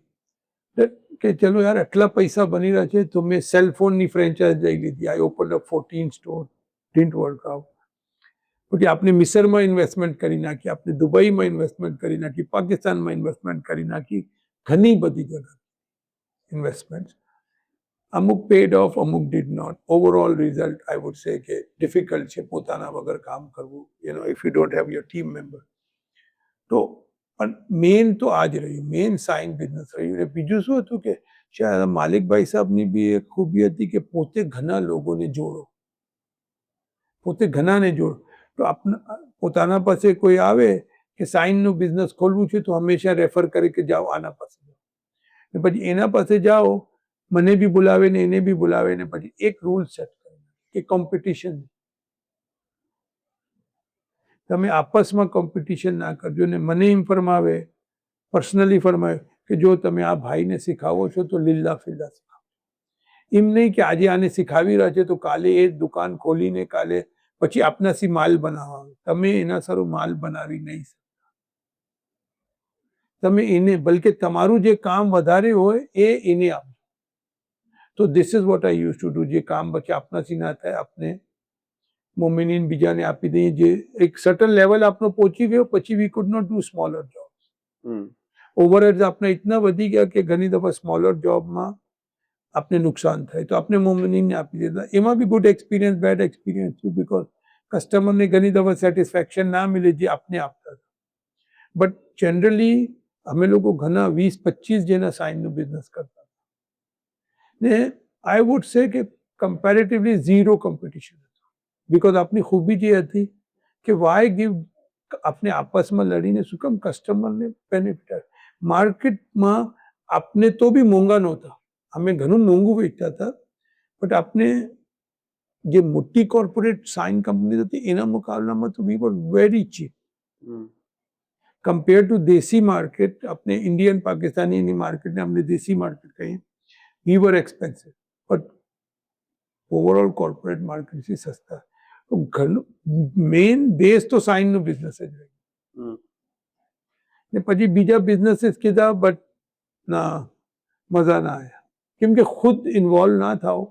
કે ચલો યાર આટલા પૈસા બની રહ્યા છે તો મેં સેલફોનની ફ્રેન્ચાઇઝ લઈ લીધી. I open up 14 store, didn't work out. પછી આપણે મિસરમાં ઇન્વેસ્ટમેન્ટ કરી નાખી, આપણે દુબઈમાં ઇન્વેસ્ટમેન્ટ કરી નાખી, પાકિસ્તાનમાં ઇન્વેસ્ટમેન્ટ કરી નાખી, ઘણી બધી જગ્યા ઇન્વેસ્ટમેન્ટ. અમુક પેડ ઓફ, અમુક did not. Overall result I would say કે ડિફિકલ્ટ છે પોતાના વગર કામ કરવું, if you don't have your team member. તો પણ મેઇન તો આ જ રહ્યું, મેઇન સાઇન બિઝનેસ રહ્યું. અને બીજું શું હતું કે શાયદ માલિકભાઈ સાહેબની બી એક ખૂબી હતી કે પોતે ઘણા લોકોને જોડો, પોતે ઘણાને જોડો. તો પોતાના પાસે કોઈ આવે કે સાઇનનું બિઝનેસ ખોલવું છે તો હંમેશા રેફર કરે કે જાઓ આના પાસે જાઓ. ને પછી એના પાસે જાઓ, મને બી બોલાવે ને એને બી બોલાવે ને પછી એક રૂલ સેટ કરે કે કોમ્પિટિશન. તમે આપસમાં કોમ્પિટિશન ના કરજો. ને મને એમ ફરમાવે, પર્સનલી ફરમાવે કે જો તમે આ ભાઈને શીખાવો છો તો લીલા ફીલા શીખાવો. એમ નહીં કે આજે આને શીખાવી રહ્યા છે તો કાલે એ દુકાન ખોલીને કાલે પછી આપનાથી માલ બનાવવા. તમે એના સારું માલ બનાવી નહીં શકતા. તમે એને બલકે તમારું જે કામ વધારે હોય એ એને આપો. તો this is what I use to do. જે કામ પછી આપણાથી ના થાય આપણે મોમિનીન બીજાને આપી દઈએ. જે એક સર્ટન લેવલ આપણો પહોંચી ગયો પછી we could not do smaller job. Overheads આપણે ઇતના વધી ગયા કે ઘણી દફા સ્મોલર જોબમાં આપને નુકસાન થાય તો આપણે મોમિનીનને આપી દેતા. એમાં બી ગુડ એક્સપિરિયન્સ બેડ એક્સપિરિયન્સ થયું બીકોઝ કસ્ટમરને ઘણી દફા સેટિસ્ફેક્શન ના મળે જે આપને આપતા હતા. બટ જનરલી અમે લોકો ઘણા 20-25 જેના સાઇનનું બિઝનેસ કરતા હતા ને આઈ વુડ સે કે કમ્પેરેટિવલી ઝીરો કોમ્પિટિશન હતું. બીકોઝ આપની ખૂબી જે હતી કે વાય ગીવ, આપણે આપસમાં લડીને શું કામ કસ્ટમરને બેનિફિટ. માર્કેટમાં આપને તો બી મોંઘા નહોતા, અમે ઘણું મોંઘું વેચતા હતા, બટ આપને જે મોટી કોર્પોરેટ સાઇન કંપની હતી એના મુકાબલામાં તો we were very cheap compare to desi market. આપણે ઇન્ડિયન પાકિસ્તાની માર્કેટને અમને દેશી માર્કેટ કહીએ, we were expensive but overall corporate માર્કેટથી સસ્તા. તો ઘણું મેઇન બેઝ તો સાઇનનું બિઝનેસ જ રહ્યું. ને પછી બીજા બિઝનેસીસ કીધા બટ ના મજા ના આયા, કેમ કે ખુદ ઇન્વોલ્વ ના થાઓ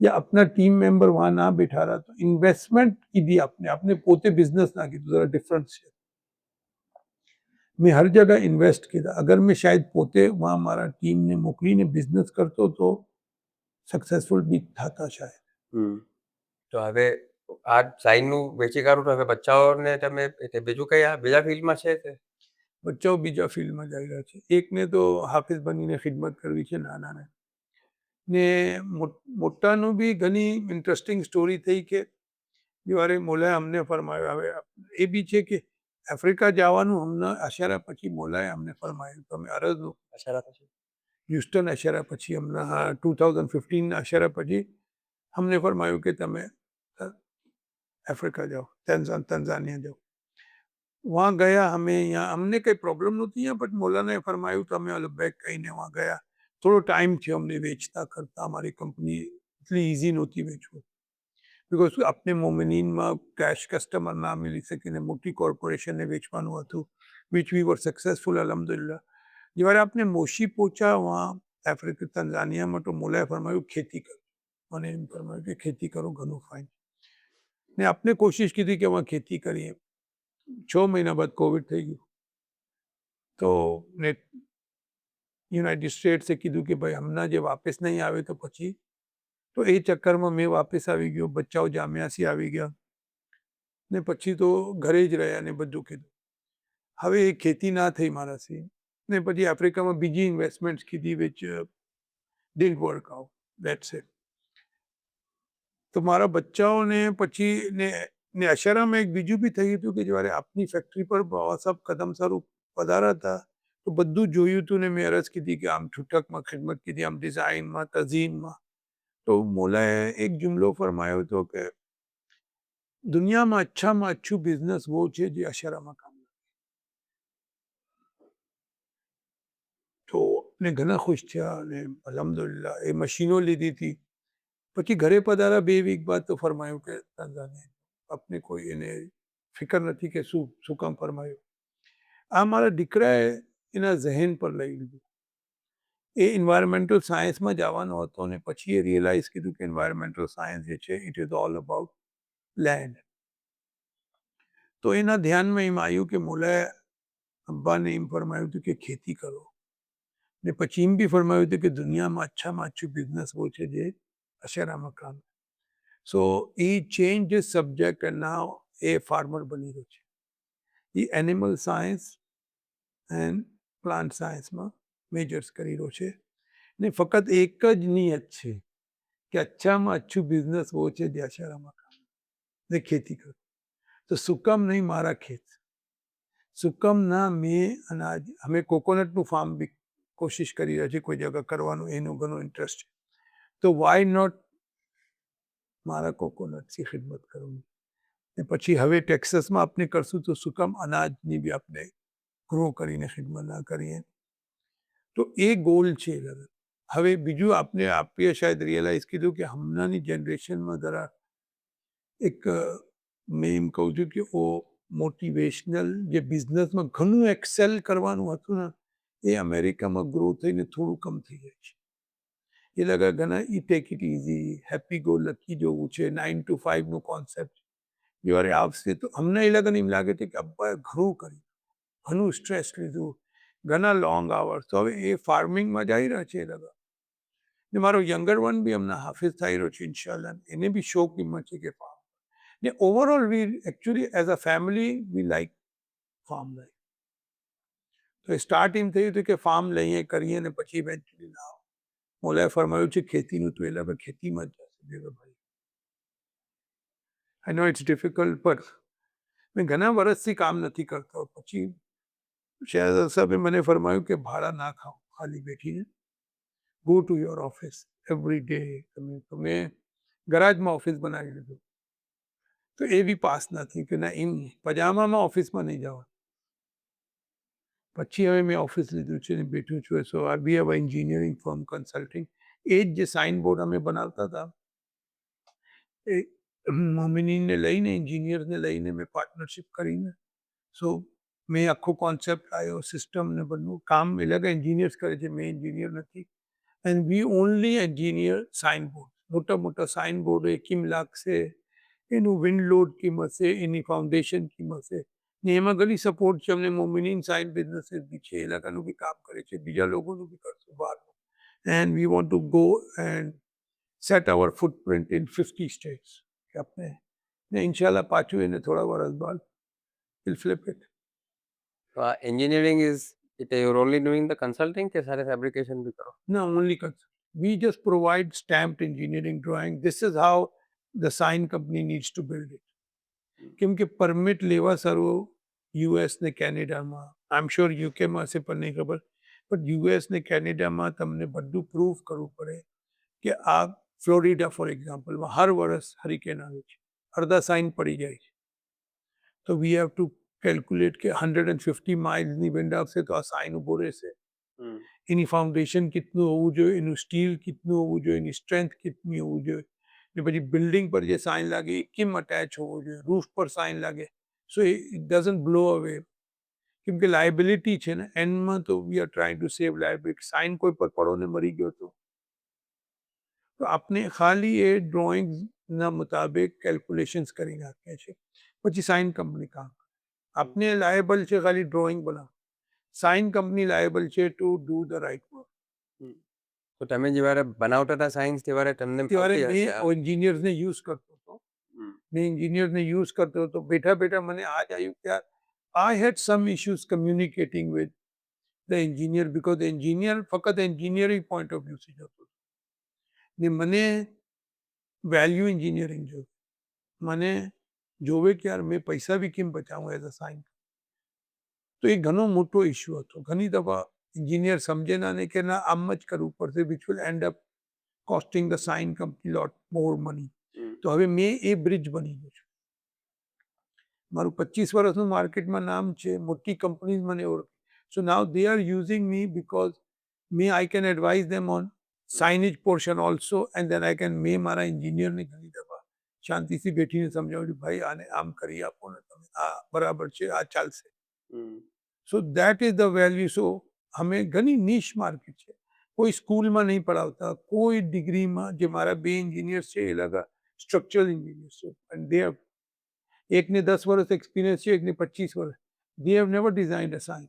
या अपना टीम मेंबर वहां ना बैठा रहा तो इन्वेस्टमेंट की आपने आपने पोते बिजनेस ना की जरा डिफरेंस है. मैं हर जगह इन्वेस्ट किया. अगर मैं शायद पोते वहां हमारा टीम ने मोकली ने बिजनेस करतो तो सक्सेसफुल भी था शायद.
તો હવે આ સાઈનનું વેચી કાઢું તો હવે બચ્ચાઓને તમે બીજું કઈ આ બીજા ફિલ્ડમાં છે તે
બચ્ચાઓ બીજા ફિલ્ડમાં જઈ રહ્યા છે. એકને તો હાફિઝ બનીને ખિદમત કરવી છે નાનાને, ને મોટાનું બી ઘણી ઇન્ટરેસ્ટિંગ સ્ટોરી થઈ કે જયારે મોલાએ અમને ફરમાવ્યું. હવે એ બી છે કે આફ્રિકા જવાનું અમને અશારા પછી મોલાએ અમને ફરમાવ્યું. તો અમે અરજનું
અશારા પછી
હ્યુસ્ટન અશારા પછી હમણાં 2015 અશારા પછી અમને ફરમાયું કે તમે अफ्रीका जाओ, तंजानिया जाओ. वहाँ गया हमें, यहाँ हमने कोई प्रॉब्लम नहोती यहाँ, बट मौलाना ने फरमाયું तो અમે લબેક કહીને वहाँ ગયા. થોડો ટાઈમ થયો અમને વેચતા કરતા. અમારી કંપની એટલી ઇઝી નહોતી વેચવું બિકોઝ આપણે મોમિનીનમાં કેશ કસ્ટમર ના મળી શકે ને મોટી કોર્પોરેશનને વેચવાનું હતું, વિચ વી વર સક્સેસફુલ અલહમદુલિલ્લાહ. જ્યારે આપણે મોશી પહોંચ્યા વहाँ આફ્રિકા તંજાનિયામાં તો મોલાએ ફરમાયું ખેતી કરો. મને એમ ફરમાયું કે ખેતી કરો, ઘણું ફાઇન. ને આપણે કોશિશ કીધી કે વहाँ ખેતી કરીએ. 6 મહિના બાદ કોવિડ થઈ ગયું તો ને યુનાઇટેડ સ્ટેટ્સે કીધું કે ભાઈ હમણાં જે વાપસ નહીં આવે તો પછી, તો એ ચક્કરમાં મેં વાપસ આવી ગયો. બચ્ચાઓ જામ્યાસી આવી ગયા ને પછી તો ઘરે જ રહ્યા ને બધું કીધું. હવે એ ખેતી ના થઈ મારાથી ને પછી આફ્રિકામાં બીજી ઇન્વેસ્ટમેન્ટ કીધી which didn't work out. That's it. તો મારા બચ્ચાઓને પછી ને અશારામાં એક બીજું બી થયું હતું કે જ્યારે આપની ફેક્ટરી પર બાબા સાહેબ કદમ સારું પધારા હતા તો બધું જોયું હતું ને મેં અરજ કીધી કે આમ છૂટકમાં ખિદમત કીધી, આમ ડિઝાઇનમાં તઝીનમાં. તો મોલાએ એક જુમલો ફરમાયો હતો કે દુનિયામાં અચ્છામાં અચ્છું બિઝનેસ वो છે જે અશારામાં કામ કરે. તો ને ઘણા ખુશ થયા અને અલ્હમ્દુલિલ્લાહ એ મશીનો લીધી હતી. પછી ઘરે પધારા 2 વીક બાદ તો ફરમાયું કે તંજાનિયા આપને કોઈ એને ફિકર નથી કે શું કામ ફરમાયું. આ મારા દીકરાએ એના ઝહેન પર લઈ લીધું. એ એન્વાયરમેન્ટલ સાયન્સમાં જવાનો હતો અને પછી એ રિયલાઇઝ કીધું કે એન્વાયરમેન્ટલ સાયન્સ જે છે it is all about land. તો એના ધ્યાનમાં એમ આવ્યું કે મોલાએ અબ્બાને એમ ફરમાયું હતું કે ખેતી કરો ને પછી એમ બી ફરમાયું હતું કે દુનિયામાં અચ્છામાં અચ્છું બિઝનેસ वो છે જે અશારામાં કામ. સો એ ચેન્જ સબ્જેક્ટ એન્ડ નાવ એ ફાર્મર બની રહ્યો છે. એ એનિમલ સાયન્સ એન્ડ પ્લાન્ટ સાયન્સમાં મેજર્સ કરી રહ્યો છે ને ફક્ત એક જ નિયત છે કે અચ્છામાં અચ્છું બિઝનેસ वो છે જે અશારામાં કામ ને ખેતી કરો. તો સુકમ નહીં મારા ખેત, સુકમ ના મેં અનાજ, અમે કોકોનટનું ફાર્મ બી કોશિશ કરી રહ્યા છીએ કોઈ જગ્યા કરવાનું, એનું ઘણું ઇન્ટરેસ્ટ છે. તો વાય નોટ મારા કોકોનટથી ખિદમત કરું. ને પછી હવે ટેક્સાસમાં આપણે કરશું તો સુકમ અનાજની બી આપણે ગ્રો કરીને ખિદમત ના કરીએ. તો એ ગોલ છે. હવે બીજું આપીએ શાયદ રિયલાઇઝ કીધું કે હમણાંની જનરેશનમાં જરા એક મેં એમ કહું છું કે ઓ મોટિવેશનલ જે બિઝનેસમાં ઘણું એક્સેલ કરવાનું હતું ને એ અમેરિકામાં ગ્રો થઈને થોડું કમ થઈ જાય છે. એ લગા ઘણા ઈ take it easy happy go lucky જોવું છે 9 to 5 નો કોન્સેપ્ટ જ્યારે આવશે તો અમને એ લગન એમ લાગે છે કે અબ્બાએ ઘણું કર્યું ઘણું સ્ટ્રેસ લીધું ઘણા લોંગ આવર્સ તો હવે એ ફાર્મિંગમાં જઈ રહ્યા છે એ લગા ને મારો યંગર વન બી હમણાં હાફિઝ થઈ રહ્યો છે ઇન્શાલ્લાહ એને બી શોખ કિંમત છે કે ફાર્મ ને overall V actually as a family V like farm life તો સ્ટાર્ટ એમ થયું હતું કે ફાર્મ લઈએ કરીએ ને પછી ઇવેન્ચ્યુઅલી ના મોલાએ ફરમાયું છે ખેતીનું તો એટલે હવે ખેતીમાં જ જશે દેવભાઈ આઈ નો ઇટ્સ ડિફિકલ્ટ પર મેં ઘણા વર્ષથી કામ નથી કરતો પછી શહેજાદ સાહેબે મને ફરમાયું કે ભાડા ના ખાઓ ખાલી બેઠીને go to your office every day તમે ગરાજમાં ઓફિસ બનાવી લીધું તો એ બી પાસ નથી કે ના એમ પજામામાં ઓફિસમાં નહીં જવા પછી હવે મેં ઓફિસ લીધું છે ને બેઠું છું સો આઈ બી હવે એન્જિનિયરિંગ ફર્મ કન્સલ્ટિંગ એ જ જે સાઇન બોર્ડ અમે બનાવતા હતા એ મોમિનીને લઈને એન્જિનિયરને લઈને મેં પાર્ટનરશિપ કરીને સો મેં આખો કોન્સેપ્ટ આવ્યો સિસ્ટમ ને બધું કામ એ લગા એન્જિનિયર્સ કરે છે મેં એન્જિનિયર નથી and we only engineer sign board મોટા મોટા સાઇન બોર્ડ એકીમ લાગશે એનું વિન્ડ લોડ કિંમત છે એની ફાઉન્ડેશન કિંમત છે ને એમાં ઘણી સપોર્ટ છે અમને મોમિનીન સાઇડ બિઝનેસીસ બી છે એ લોકોનું બી કામ કરે છે બીજા લોકોનું બી કરશું બહારનું and we want to go and set our footprint in 50 states કે આપણે ને ઇન્શાલ્લાહ પાછું એને થોડા વર્ષ બાદ વિલ ફ્લિપ ઇટ
તો આ engineering is it your only doing the consulting કે સાથે ફેબ્રિકેશન બી કરો?
No, only we just provide stamped engineering drawing. This is how the sign company needs to build it. કેમ કે પરમિટ લેવા સારું US ને કેનેડામાં આઈ એમ શ્યોર યુકેમાં હશે પણ નહીં ખબર પણ યુએસ ને કેનેડામાં તમને બધું પ્રૂફ કરવું પડે કે આ ફ્લોરિડા ફોર એક્ઝામ્પલમાં હર વર્ષ હરિકેન આવે છે અડધા સાઇન પડી જાય છે તો વી હેવ ટુ કેલ્ક્યુલેટ કે 150 માઇલ્સની વિન્ડ આવશે તો આ સાઇન ઊભો રહેશે એની ફાઉન્ડેશન કેટલું હોવું જોઈએ એનું સ્ટીલ કેટલું હોવું જોઈએ એની સ્ટ્રેન્થ કેટલી હોવું જોઈએ ને પછી બિલ્ડિંગ પર જે સાઇન લાગે એ કેમ અટેચ હોવો જોઈએ રૂફ પર સાઇન લાગે સો ઇટ ડઝન્ટ બ્લો અવે કેમ કે લાયબિલિટી છે ને એન્ડમાં તો we are trying to save liability sign કોઈ પર પડોને મરી ગયો તો આપણે ખાલી એ ડ્રોઈંગના મુતાબિક કેલ્ક્યુલેશન્સ કરી નાખીએ છીએ પછી સાઇન કંપની કામ આપણે લાયબલ છે ખાલી ડ્રોઈંગ બનાવ સાઇન કંપની લાયબલ છે to do the right work
તો તમે જ્યારે બનાવતા હતા સાયન્સ ત્યારે તમને
ત્યારે
ફાવતી હશે આ?
મેં એન્જિનિયર્સને યુઝ કરતો હતો મેં એન્જિનિયર્સને યુઝ કરતો હતો બેઠા બેઠા મને આ જ આવ્યું કે I had some issues communicating with the engineer because engineer ફક્ત એન્જિનિયરિંગ પોઈન્ટ ઓફ વ્યૂથી જતો હતો ને મને વેલ્યુ એન્જિનિયરિંગ જોયું મને જોવે કે યાર મેં પૈસા બી કેમ બચાવું એઝ અ સાઇન તો એ ઘણો મોટો ઇશ્યુ હતો ઘણી દફા એન્જિનિયર સમજે ના ને કે ના આમ જ કરવું પડશે which will end up costing the sign company lot more money તો હવે મેં એ બ્રિજ બની ગયો છું મારું 25 વર્ષનું માર્કેટમાં નામ છે મોટી કંપનીઝ મને ઓળખે so now they are using me because may I can advise them on signage portion also and then I can મેં મારા એન્જિનિયરને ઘણી દફા શાંતિથી બેઠીને સમજાવ્યું ભાઈ આને આમ કરી આપો ને તમે આ બરાબર છે આ ચાલશે so that is the value so અમે ઘણી નીશ માર્કેટ છે કોઈ સ્કૂલમાં નહીં પઢાવતા કોઈ ડિગ્રીમાં જે મારા બે એન્જિનિયર્સ છે એ લગા સ્ટ્રક્ચરલ એન્જિનિયર્સ છે અને દે એકને 10 વર્ષ એક્સપિરિયન્સ છે એકને 25 વર્ષ they have never designed a sign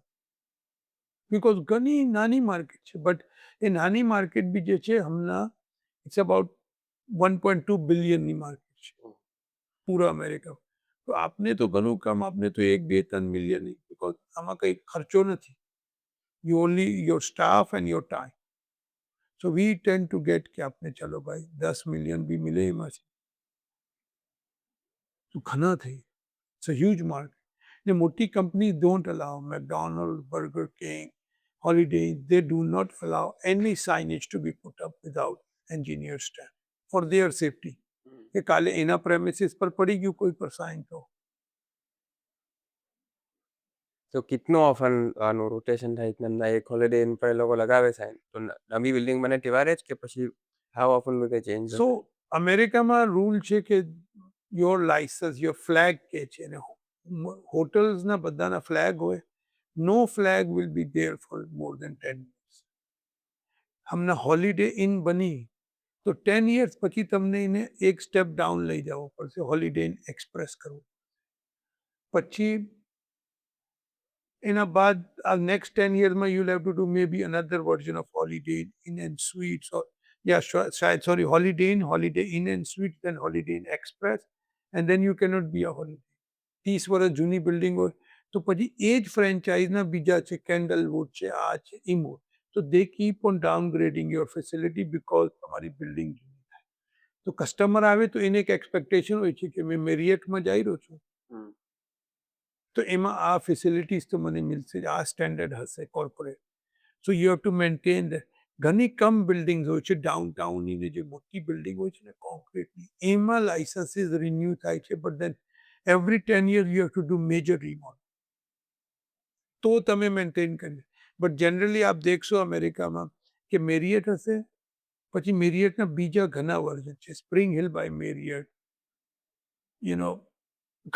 because ઘણી નાની માર્કેટ છે બટ એ નાની માર્કેટ બી જે છે હમણાં ઇટ્સ અબાઉટ 1.2 બિલિયનની માર્કેટ છે પૂરા અમેરિકા તો આપને તો ઘણું કામ આપને તો 1-2-3 મિલિયન નહીં બીકોઝ આમાં કંઈ ખર્ચો નથી you only your staff and your time so we tend to get કે આપને ચલો ભાઈ 10 મિલિયન બી મિલે એમાંથી તો ઘણા થઈ ઇટ્સ અ હ્યુજ માર્કેટ ને મોટી company don't allow McDonald Burger King Holiday they do not allow any signage to be put up without engineer stamp for their safety કે કાલે એના પ્રેમિસિસ પર પડી ગયું કોઈ પર સાઇન તો
તો કેટલું ઓફન આનું રોટેશન થાય તમને એક હોલિડે ઇન પર એ લોકો લગાવે સાઈન તો નવી બિલ્ડિંગ બને ત્યારે જ કે પછી how often will they change?
So અમેરિકામાં રૂલ છે કે યોર લાઇસન્સ યોર ફ્લેગ કે છે ને હોટલ્સના બધાના ફ્લેગ હોય no flag will be there for more than 10 years હમણાં હોલિડે ઇન બની તો 10 years પછી તમને એને એક સ્ટેપ ડાઉન લઈ જવો પડશે, હોલિડે ઇન એક્સપ્રેસ કરવું. પછી એના બાદ આ નેક્સ્ટ 10 yearsમાં you have to do maybe another version of Holiday Inn and Suites, શાયદ sorry, Holiday Inn and Suite, then Holiday Inn Express, and then you cannot be a Holiday. 30 વર્ષ જૂની building હોય તો પછી એ જ ફ્રેન્ચાઇઝના બીજા છે, કેન્ડલવુડ છે, આ છે, ઇમોડ. તો they keep on downgrading your facility because તમારી બિલ્ડિંગ જૂની થાય. તો કસ્ટમર આવે તો એને એક એક્સપેક્ટેશન હોય છે કે મેં મેરિયટમાં જઈ રહ્યો છું તો એમાં આ ફેસિલિટીઝ તો મને મળશે, આ સ્ટેન્ડર્ડ હશે corporate. So you have to maintain that. ઘણી કમ બિલ્ડિંગ હોય છે ડાઉનટાઉનની, જે મોટી બિલ્ડિંગ હોય છે ને કોન્ક્રીટની, એમાં લાઇસન્સીસ રિન્યુ થાય છે, but then every 10 years you have to do major remodel. તો તમે મેન્ટેન કરી. બટ જનરલી આપ દેખશો અમેરિકામાં કે મેરિયટ હશે, પછી મેરિયટના બીજા ઘણા વર્ઝન છે, Spring Hill by Marriott, you know,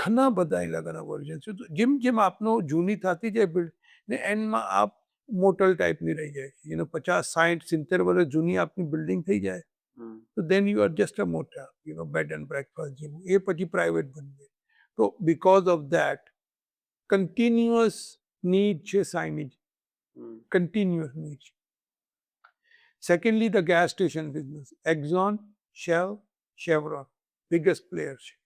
ઘણા બધા એના વર્ઝન છે. તો જેમ જેમ આપનો જૂની થતી જાય બિલ્ડ ને એન્ડમાં આપ મોટલ ટાઈપની રહી જાય, 50, 60, 70 વર્ષ જૂની આપની બિલ્ડિંગ થઈ જાય તો then you are just a મોટા, બેડ એન્ડ બ્રેકફાસ્ટ જેવું, એ પછી પ્રાઇવેટ બની જાય. તો because of that, continuous need છે signage, continuous need છે. Secondly, the gas station business. Exxon, Shell, Chevron, biggest player છે.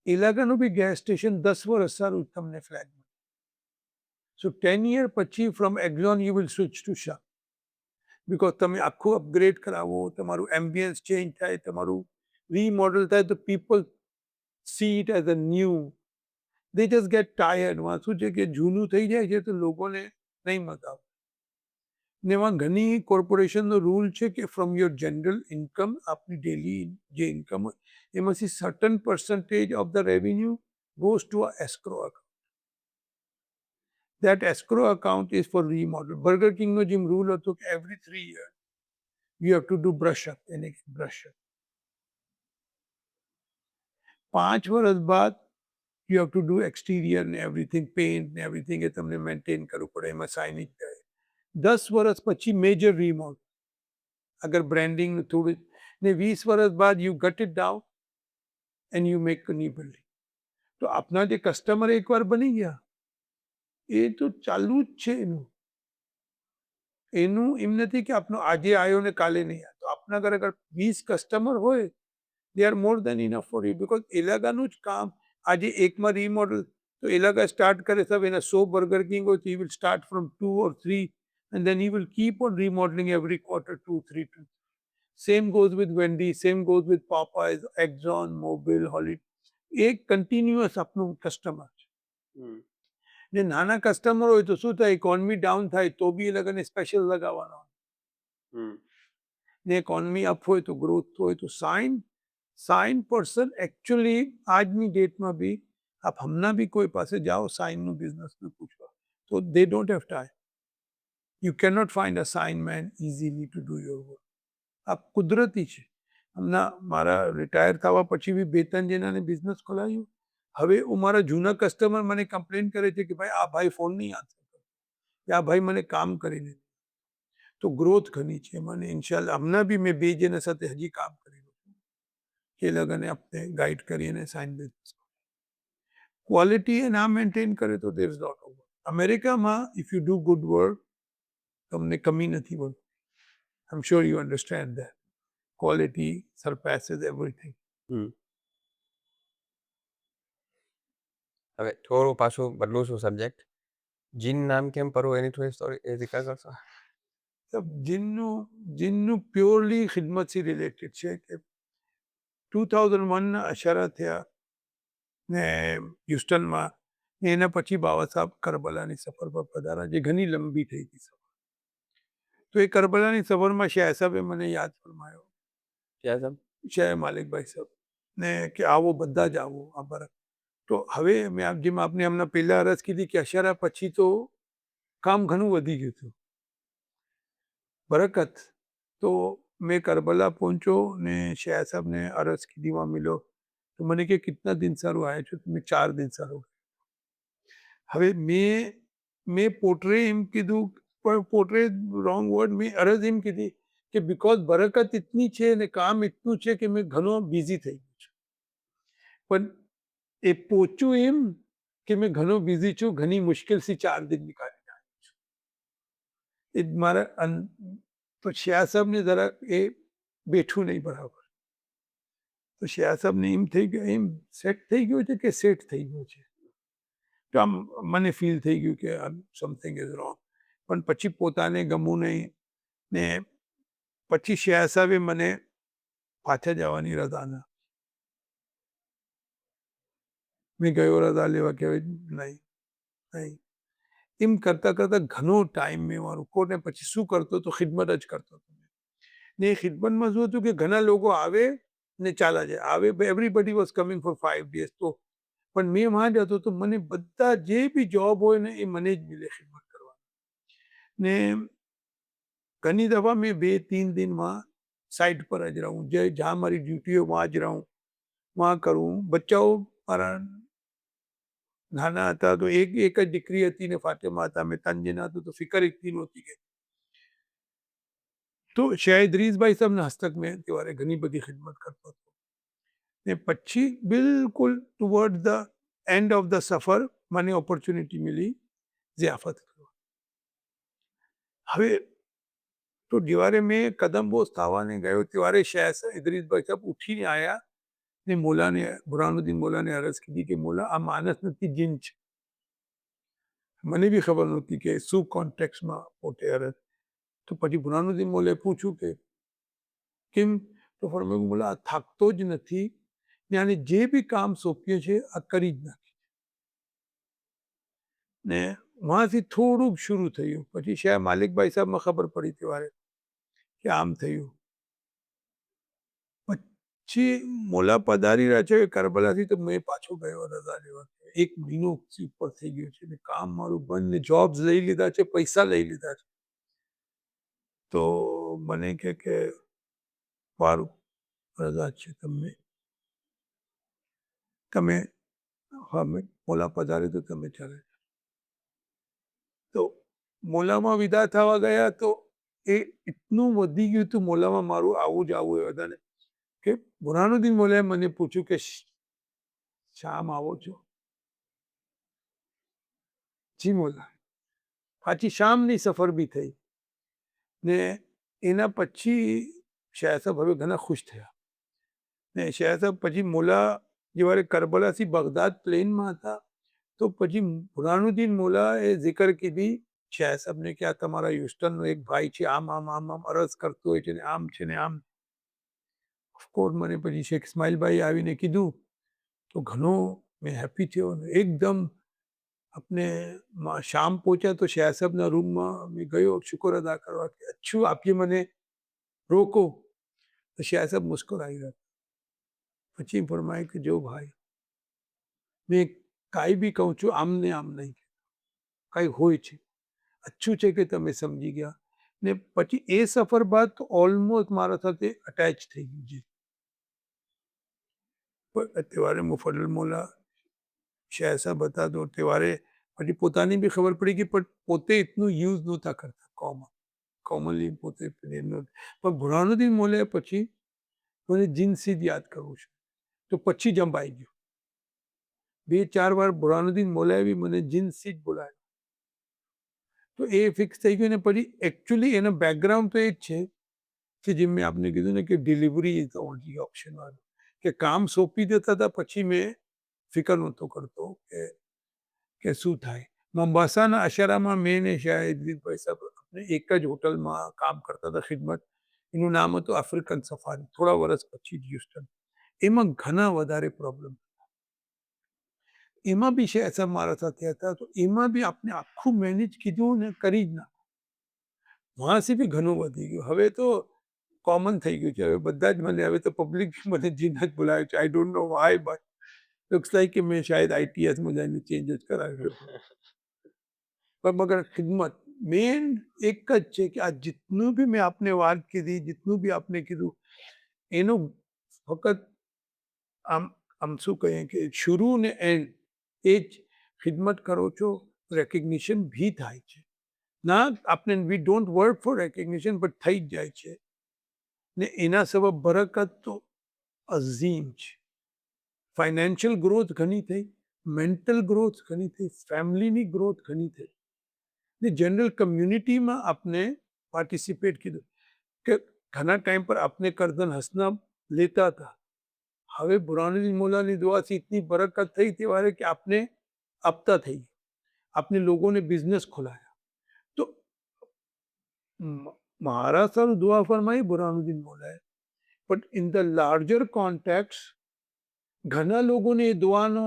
એ લાગાનું બી ગેસ સ્ટેશન 10 વર્ષ સારું તમને ફ્લેગ મળે. સો 10 year પછી from Exxon you will switch to Shell, because તમે આખું અપગ્રેડ કરાવો, તમારું એમ્બિયન્સ ચેન્જ થાય, તમારું રીમોડલ થાય, તો people see it as a new. They just get tired. શું છે કે જૂનું થઈ જાય છે તો લોકોને નહીં મજા આવે. ને એમાં ઘણી કોર્પોરેશનનો રૂલ છે કે ફ્રોમ યોર જનરલ ઇન્કમ, આપની ડેલી જે ઇન્કમ હોય એમાંથી certain percentage of the revenue goes to a escrow account. That escrow account is for remodel. Burger કિંગનો જેમ રૂલ હતો કે every 3 years you have to do brush up, એને brush up. 5 વર્ષ બાદ you have to do exterior ને everything, paint ને everything, એ તમને મેન્ટેન કરવું પડે, એમાં સાઇનેજ થાય. 10 વર્ષ પછી મેજર રીમોડલ, અગર બ્રાન્ડિંગ થોડું, ને 20 વર્ષ બાદ you gut it down and you make a new building. તો આપના જે કસ્ટમર એકવાર બની ગયા એ તો ચાલુ જ છે એનું. એનું એમ નથી કે આપનો આજે આવ્યો ને કાલે નહીં આવ્યો. તો આપના ઘરે અગર 20 કસ્ટમર હોય, they are more than enough for you, because એલાગાનું જ કામ આજે એકમાં રીમોડલ, તો એલાગા સ્ટાર્ટ કરે, સાહેબ એના 100 બર્ગર કિંગ હોય તો he will start from 2 or 3 and then he will keep on remodeling every quarter, 2, 3, 2. Same goes with Wendy's, same goes with Popeyes, Exxon, Mobil, Holiday. એક કન્ટિન્યુઅસ આપનું કસ્ટમર છે. ને નાના કસ્ટમર હોય તો શું થાય, ઇકોનોમી ડાઉન થાય તો બી એ લોકોને સ્પેશિયલ લગાવવાનો, ને ઇકોનોમી અપ હોય તો ગ્રોથ હોય તો સાઇન પર્સન એકચ્યુઅલી આજની ડેટમાં બી આપ હમણાં બી કોઈ પાસે જાઓ સાઇનનું બિઝનેસનું પૂછવા તો they don't have time. You cannot find a sign man easily to do your work. આ કુદરતી છે. હમણાં મારા રિટાયર થવા પછી બી 2-3 જણાને બિઝનેસ ખોલાવ્યું. હવે મારા જૂના કસ્ટમર મને કમ્પ્લેન કરે છે કે ભાઈ આ ભાઈ ફોન નહીં આન્સર કરતો, કે આ ભાઈ મને કામ કરીને. તો ગ્રોથ ઘણી છે મને. ઇન્શાલ્લાહ હમણાં બી મેં 2 જણા સાથે હજી કામ કરી રહ્યો છું કે લોકોને આપણે ગાઈડ કરીને સાઇન બિઝનેસ. ક્વોલિટી એ ના મેન્ટેન કરે તો દેર ઇઝ નોટ ઓવર. અમેરિકામાં if you do good work તમને કમી નથી મળતી. I am sure you understand that. Quality surpasses everything.
હવે થોડું પાછું બદલું છું સબ્જેક્ટ. જીન નામ કેમ પડવું એની થોડી સ્ટોરી એ zikr કરશો?
જીનનું પ્યોરલી ખિદમતથી રિલેટેડ છે કે 2001ના અશારા થયા ને હ્યુસ્ટનમાં, ને એના પછી બાબા સાહેબ કરબલાની સફર પર પધારા, જે ઘણી લંબી થઈ ગઈ સફર. તો એ કરબલાની સફરમાં શાહ સાહેબે મને યાદ ફરમાયો,
ક્યાં સાહેબ?
શાહ માલિકભાઈ સાહેબ, ને કે આવો બધા જ આવો આ બરક. તો હવે મેં જેમ આપને હમણાં પહેલા અરજ કીધી કે અશારા પછી તો કામ ઘણું વધી ગયું હતું, બરકત. તો મેં કરબલા પહોંચ્યો ને શાહ સાહેબને અરજ કીધી, વहाँ मिलो. તો મને કે કિતના દિન સારું આવ્યા છો? તો મેં 4 દિન સારું. હવે મેં પોટરે એમ કીધું પોર્ટ્રેટ રોંગ વર્ડ મેં અરજ એમ કીધી કે બિકોઝ બરકત એટલી છે ને કામ એટલું છે કે મેં ઘણો બિઝી થઈ ગયો છું, પણ એ પહોંચ્યું એમ કે મેં ઘણો બિઝી છું, ઘણી મુશ્કેલથી 4 દિન નીકાળી નાખ્યા છું. એ મારા તો શિયા સાહેબને જરા એ બેઠું નહીં બરાબર. તો શિયા સાહેબને એમ થઈ ગયું, એમ સેટ થઈ ગયું છે કે સેટ થઈ ગયું છે. તો આમ મને ફીલ થઈ ગયું કે સમથિંગ ઇઝ રોંગ. પણ પછી પોતાને ગમવું નહીં ને પછી શિયા સાહેબે મને પાછા જવાની રજા ના. મેં ગયો રજા લેવા કે નહીં નહીં એમ કરતાં કરતાં ઘણો ટાઈમ મેં મારું કોને પછી શું કરતો તો ખિદમત જ કરતો હતો. ને એ ખિદમતમાં શું હતું કે ઘણા લોકો આવે ને ચાલા જાય, આવે everybody was coming for 5 days. તો પણ મેં વાં જતો તો મને બધા જે બી જોબ હોય ને એ મને જ મિલે ખિદમત કરવાની. ને ઘણી દફા મેં 2-3 દિનમાં સાઇટ પર જ રહું, જ્યાં મારી ડ્યુટી હોય વहाँ જ રહું, વहाँ કરું. બચ્ચાઓ મારા નાના હતા તો એક જ દીકરી હતી ને ફાતિમા હતા, અમે 3 જણા હતા તો ફિકર એટલી નહોતી કે. તો શાયદ રીઝભાઈ સાહેબના હસ્તક મેં ત્યારે ઘણી બધી ખિદમત કરતો હતો. ને પછી બિલકુલ toward the end of the સફર મને ઓપોર્ચ્યુનિટી મિલી ઝિયાફત કરવા. હવે તો જ્યારે મેં કદમ બોઝ થવાને ગયો ત્યારે શાયદ ઇદરીસભાઈ સાહેબ ઉઠીને આવ્યા ને મોલાને બુરહાનુદ્દીન મોલાને અરજ કીધી કે મોલા આ માણસ નથી, જીન છે. મને બી ખબર નહોતી કે શું કોન્ટેક્સમાં પોતે અરજ. તો પછી બુરહાનુદ્દીન મોલાએ પૂછ્યું કે કેમ? તો ફરમાયું મોલા આ થાકતો જ નથી ને આને જે બી કામ સોંપ્યું છે આ કરી જ નાખે. ને વहाँથી થોડુંક શરૂ થયું. પછી શાયદ માલિકભાઈ સાહેબમાં ખબર પડી ત્યારે કે આમ થયું. પછી મોલા પધારી રહ્યા છે કરબલાથી તો મેં પાછો ગયો રજા લેવા. 1 મહિનો ઉપર થઈ ગયો છે ને કામ મારું બંધ ને જોબ્સ લઈ લીધા છે, પૈસા લઈ લીધા છે. તો મને કે મારું રજા છે તમે હા મોલા પધારે તો તમે ચાલે. તો મોલામાં વિદા થવા ગયા તો એ એટલું વધી ગયું હતું મોલામાં મારું આવું જ આવું એ બધાને કે બુરહાનુદ્દીન મોલાએ મને પૂછ્યું કે શામ આવો છો? જી મોલા. પાછી શામની સફર બી થઈ ને એના પછી શાયદ સાહેબ હવે ઘણા ખુશ થયા. ને શાયદ સાહેબ પછી મોલા જ્યારે કરબલાથી બગદાદ પ્લેનમાં હતા તો પછી બુરહાનુદ્દીન મોલા એ જિકર કીધી શાયદ સાહેબને કે આ તમારા હ્યુસ્ટનનો એક ભાઈ છે, આમ આમ આમ આમ અરજ કરતો હોય છે ને આમ છે ને આમ. ઓફકોર્સ મને પછી શેખ ઇસ્માઇલભાઈ આવીને કીધું તો ઘણો મેં હેપી થયો ને એકદમ अपने शाम पहुंचा तो शाह साहब ना रूम में गयो शुक्र अदा करवा के अच्छू आपकी મને રોકો. તો શાહ સાહેબ મુસ્કુરાઈ રહ્યા. પછી ફરમાય કે જો ભાઈ મેં કાંઈ બી કહું છું આમ ને આમ નહીં, કાંઈ હોય છે અચ્છું છે કે તમે સમજી ગયા. ને પછી એ સફર બાદ તો ઓલમોસ્ટ મારા સાથે અટેચ થઈ ગયું છે. પણ તહેવારે મુફદ્દલ મોલા શાહ સાહેબ હતા તો તહેવારે પછી પોતાની બી ખબર પડી કે પણ પોતે એટલું યુઝ નહોતા કરતા કોમનલી પોતે પણ બુરહાનુદ્દીન મોલાએ પછી મને જીનસી જ યાદ કરવું છે તો પછી જંપાઈ ગયું. 2-4 વાર બુરહાનુદ્દીન મોલાએ બી મને જીનસી જ બોલાવ્યો. તો એ ફિક્સ થઈ ગયું ને પછી એકચ્યુઅલી એનો બેકગ્રાઉન્ડ તો એ જ છે કે જેમ મેં આપને કીધું ને કે delivery is the only option વાળું કે કામ સોંપી દેતા હતા પછી મેં ફિકર નહોતો કરતો કે શું થાય. મોમ્બાસાના અશારામાં મેં ને શાયદ ઇદરીસભાઈ સાહેબ એક જ હોટલમાં કામ કરતા હતા ખિદમત. એનું નામ હતું આફ્રિકન સફારી. થોડા વર્ષ પછી જ હ્યુસ્ટન. એમાં ઘણા વધારે પ્રોબ્લેમ. એમાં બી શાયદ સાહેબ મારા સાથે હતા તો એમાં બી આપણે આખું મેનેજ કીધું ને કરી જ ના. વહાંથી બી ઘણું વધી ગયું. હવે તો કોમન થઈ ગયું છે. હવે બધા જ મને હવે તો પબ્લિક મને જીન જ બોલાવે છે. I don't know why but looks like કે મેં શાયદ આઈટીએસમાં જઈને ચેન્જ જ કરાવ્યો. પણ મગર ખિદમત મેન એક જ છે કે આ જેટલું બી મેં આપને વાત કીધી, જેટલું બી આપને કીધું એનું ફક્ત આમ શું કહીએ કે શરૂ ને એન્ડ એ જ ખિદમત કરો છો રેકગ્નિશન ભી થાય છે ના આપણે we don't work four recognition but થઈ જ જાય છે ને એના સબબ બરકત તો અઝીમ છે. ફાઇનાન્શિયલ ગ્રોથ ઘણી થઈ, મેન્ટલ ગ્રોથ ઘણી થઈ, ફેમિલીની ગ્રોથ ઘણી થઈ ને જનરલ કમ્યુનિટીમાં આપને પાર્ટિસિપેટ કીધું કે ઘણા ટાઈમ પર આપને કરદન હસના લેતા હતા, હવે બુરહાનુદ્દીન મૌલાની દુઆથી इतनी बरकत થઈ તેવારે કે આપને આપતા થઈ, આપને લોગોને બિઝનેસ ખોલાયા. તો મારા સર દુઆ ફરમાઈ બુરહાનુદ્દીન મૌલાએ, but in the larger context ઘણા લોકોને એ દુઆનો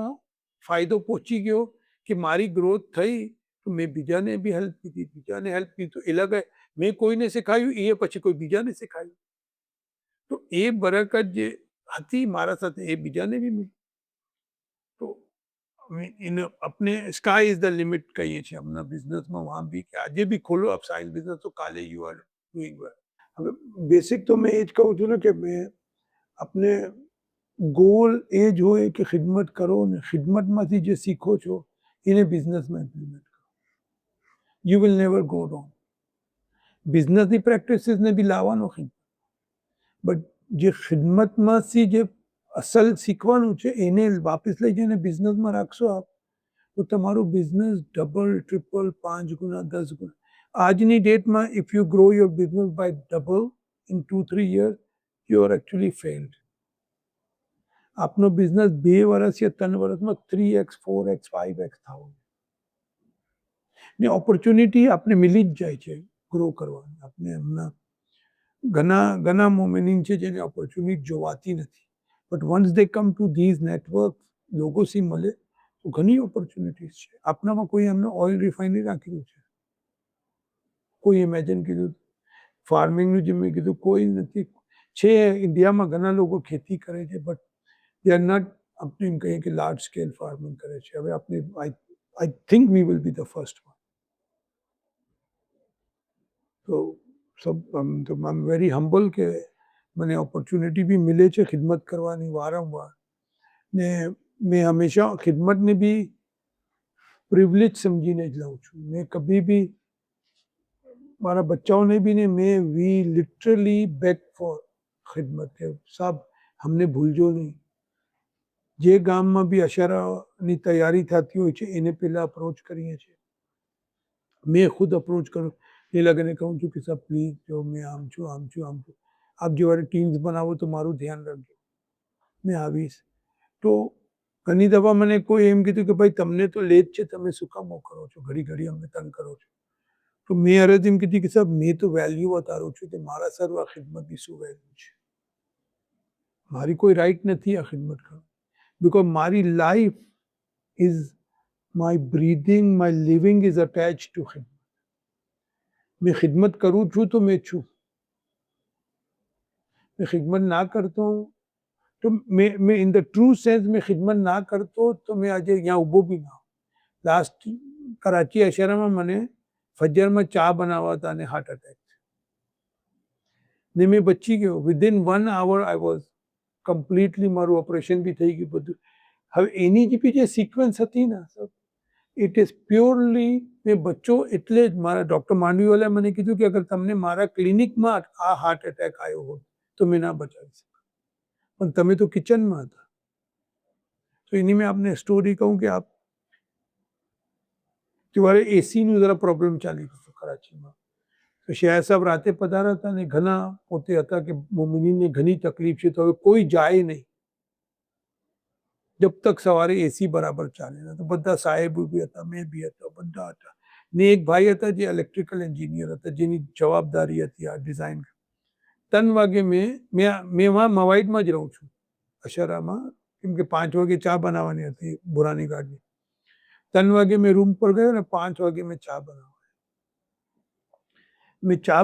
ફાયદો પહોંચી ગયો કે મારી ગ્રોથ થઈ તો મેં બીજાને બી હેલ્પ કીધી, બીજાને હેલ્પ કીધી તો એ લગે મેં કોઈને શીખાયું એ પછી કોઈ બીજાને શીખાયું, તો એ બરકત જે હતી મારા સાથે એ બીજાને બી મળી. તો अपने स्काई इज द लिमिट कहिए છીએ હમણાં બિઝનેસમાં વહાં બી કે આજે બી ખોલો આપ સાઇડ બિઝનેસ તો કાલે યુ આર ડુઈંગ વેલ. હવે બેસિક તો મેં એ જ કહું છું ને કે મેં अपने ગોલ એ જ હોય કે ખિદમત કરો ને ખિદમતમાંથી જે શીખો છો એને બિઝનેસમાં ઇમ્પ્લિમેન્ટ કરો. You will never go wrong. બિઝનેસની પ્રેક્ટિસીસને બી લાવવાનો ખિદમત, બટ જે ખિદમતમાંથી જે અસલ શીખવાનું છે એને વાપસ લઈ જઈને બિઝનેસમાં રાખશો આપ તો તમારું બિઝનેસ ડબલ ટ્રિપલ 5 ગુના 10 ગુના. આજની ડેટમાં if you grow your business by double in 2-3 years you are actually failed. આપનો બિઝનેસ 2 વર્ષ યા 3 વર્ષમાં 3x 4x 5x થવો ને ઓપોર્ચ્યુનિટી આપને મિલી જ જાય છે ગ્રો કરવાની. આપને એમના ઘણા મોમેનિંગ છે જેને ઓપોર્ચ્યુનિટી જોવાતી નથી, but once they come to these network લોકોથી મળે તો ઘણી ઓપોર્ચ્યુનિટીઝ છે. આપનામાં કોઈ એમને ઓઇલ રિફાઇનરી રાખેલું છે, કોઈ ઇમેજિન કીધું ફાર્મિંગનું જે મેં કીધું કોઈ નથી છે. ઇન્ડિયામાં ઘણા લોકો ખેતી કરે છે બટ દે આર નોટ આપણે એમ કહીએ કે લાર્જ સ્કેલ ફાર્મિંગ કરે છે. હવે આપણે I think we will be the first one. તો આઈ એમ વેરી હમ્બલ કે મને ઓપોર્ચ્યુનિટી બી મિલે છે ખિદમત કરવાની વારંવાર ને મેં હંમેશા ખિદમતને બી પ્રિવિલેજ સમજીને જ લઉં છું. મેં કભી બી મારા બચ્ચાઓને બી ને મેં વી લિટરલી બેક ફોર ખિદમત કે સાહેબ હમને ભૂલજો નહીં. જે ગામમાં બી અશારાની તૈયારી થતી હોય છે એને પહેલાં અપ્રોચ કરીએ છીએ. મેં ખુદ અપ્રોચ કરું એ લગને કહું છું કે સાહેબ પ્લીઝ જો મેં આમ છું આમ છું આમ છું, આપ જેવારે ટીમ્સ બનાવો તો મારું ધ્યાન રાખજો, મેં આવીશ. તો ઘણી દફા મને કોઈ એમ કીધું કે ભાઈ તમને તો લે જ છે, તમે શું કામ કરો છો, ઘડી ઘડી અમને તંગ કરો છો. તો મેં અરજ એમ કીધી કે સાહેબ મેં તો વેલ્યુ બતાવું છું કે મારા સર્વ આ ખિદમતની શું વેલ્યુ છે. મારી કોઈ રાઈટ નથી આ ખિદમત કરવાની, બિકોઝ મારી life is my breathing my living is attach to ખિદમત. मैं खिदमत करूँ છું તો मैं છું, मैं खिदमत ना करता हूँ तो मैं इन द ट्रू सेंस में खिदमत ना करतो तो मैं આજે यहाँ ઊભો બી ના. લાસ્ટ કરાચી અશારામાં મને ફજરમાં ચા બનાવવા હતા અને હાર્ટ અટેક ને મેં બચી ગયો. Within 1 hour I was completely, મારું ઓપરેશન બી થઈ ગયું બધું. હવે એની જે બી જે સિક્વન્સ હતી ને ઇટ ઇઝ પ્યોરલી મેં બચ્ચો એટલે જ મારા ડૉક્ટર માંડવીવાલાએ મને કીધું કે અગર તમને મારા ક્લિનિકમાં આ હાર્ટ એટેક આવ્યો હોત તો મેં ના બચાવી શકત, પણ તમે તો કિચનમાં હતા. તો એની મેં આપને સ્ટોરી કહું કે આપ તમારે એસીનું જરા પ્રોબ્લેમ ચાલી ગયો કરાચીમાં. તો શાહ સાહેબ રાતે પધાર્યા હતા ને ઘણા પોતે હતા કે મોમિનીને ઘણી તકલીફ છે તો હવે કોઈ જાય નહીં જબ તક સવારે એસી બરાબર ચાલે ના. તો બધા સાહેબો બી હતા, મેં બી હતો, બધા હતા ને એક ભાઈ હતા જે ઇલેક્ટ્રિકલ એન્જિનિયર હતા જેની જવાબદારી હતી આ ડિઝાઇન. 3 વાગે મેં વहाँ મવાઈડમાં જ રહું છું અશારામાં, કેમ કે 5 વાગે ચા બનાવવાની હતી બુરાની ગાડી. 3 વાગે મેં રૂમ પર ગયો ને 5 વાગે મેં ચા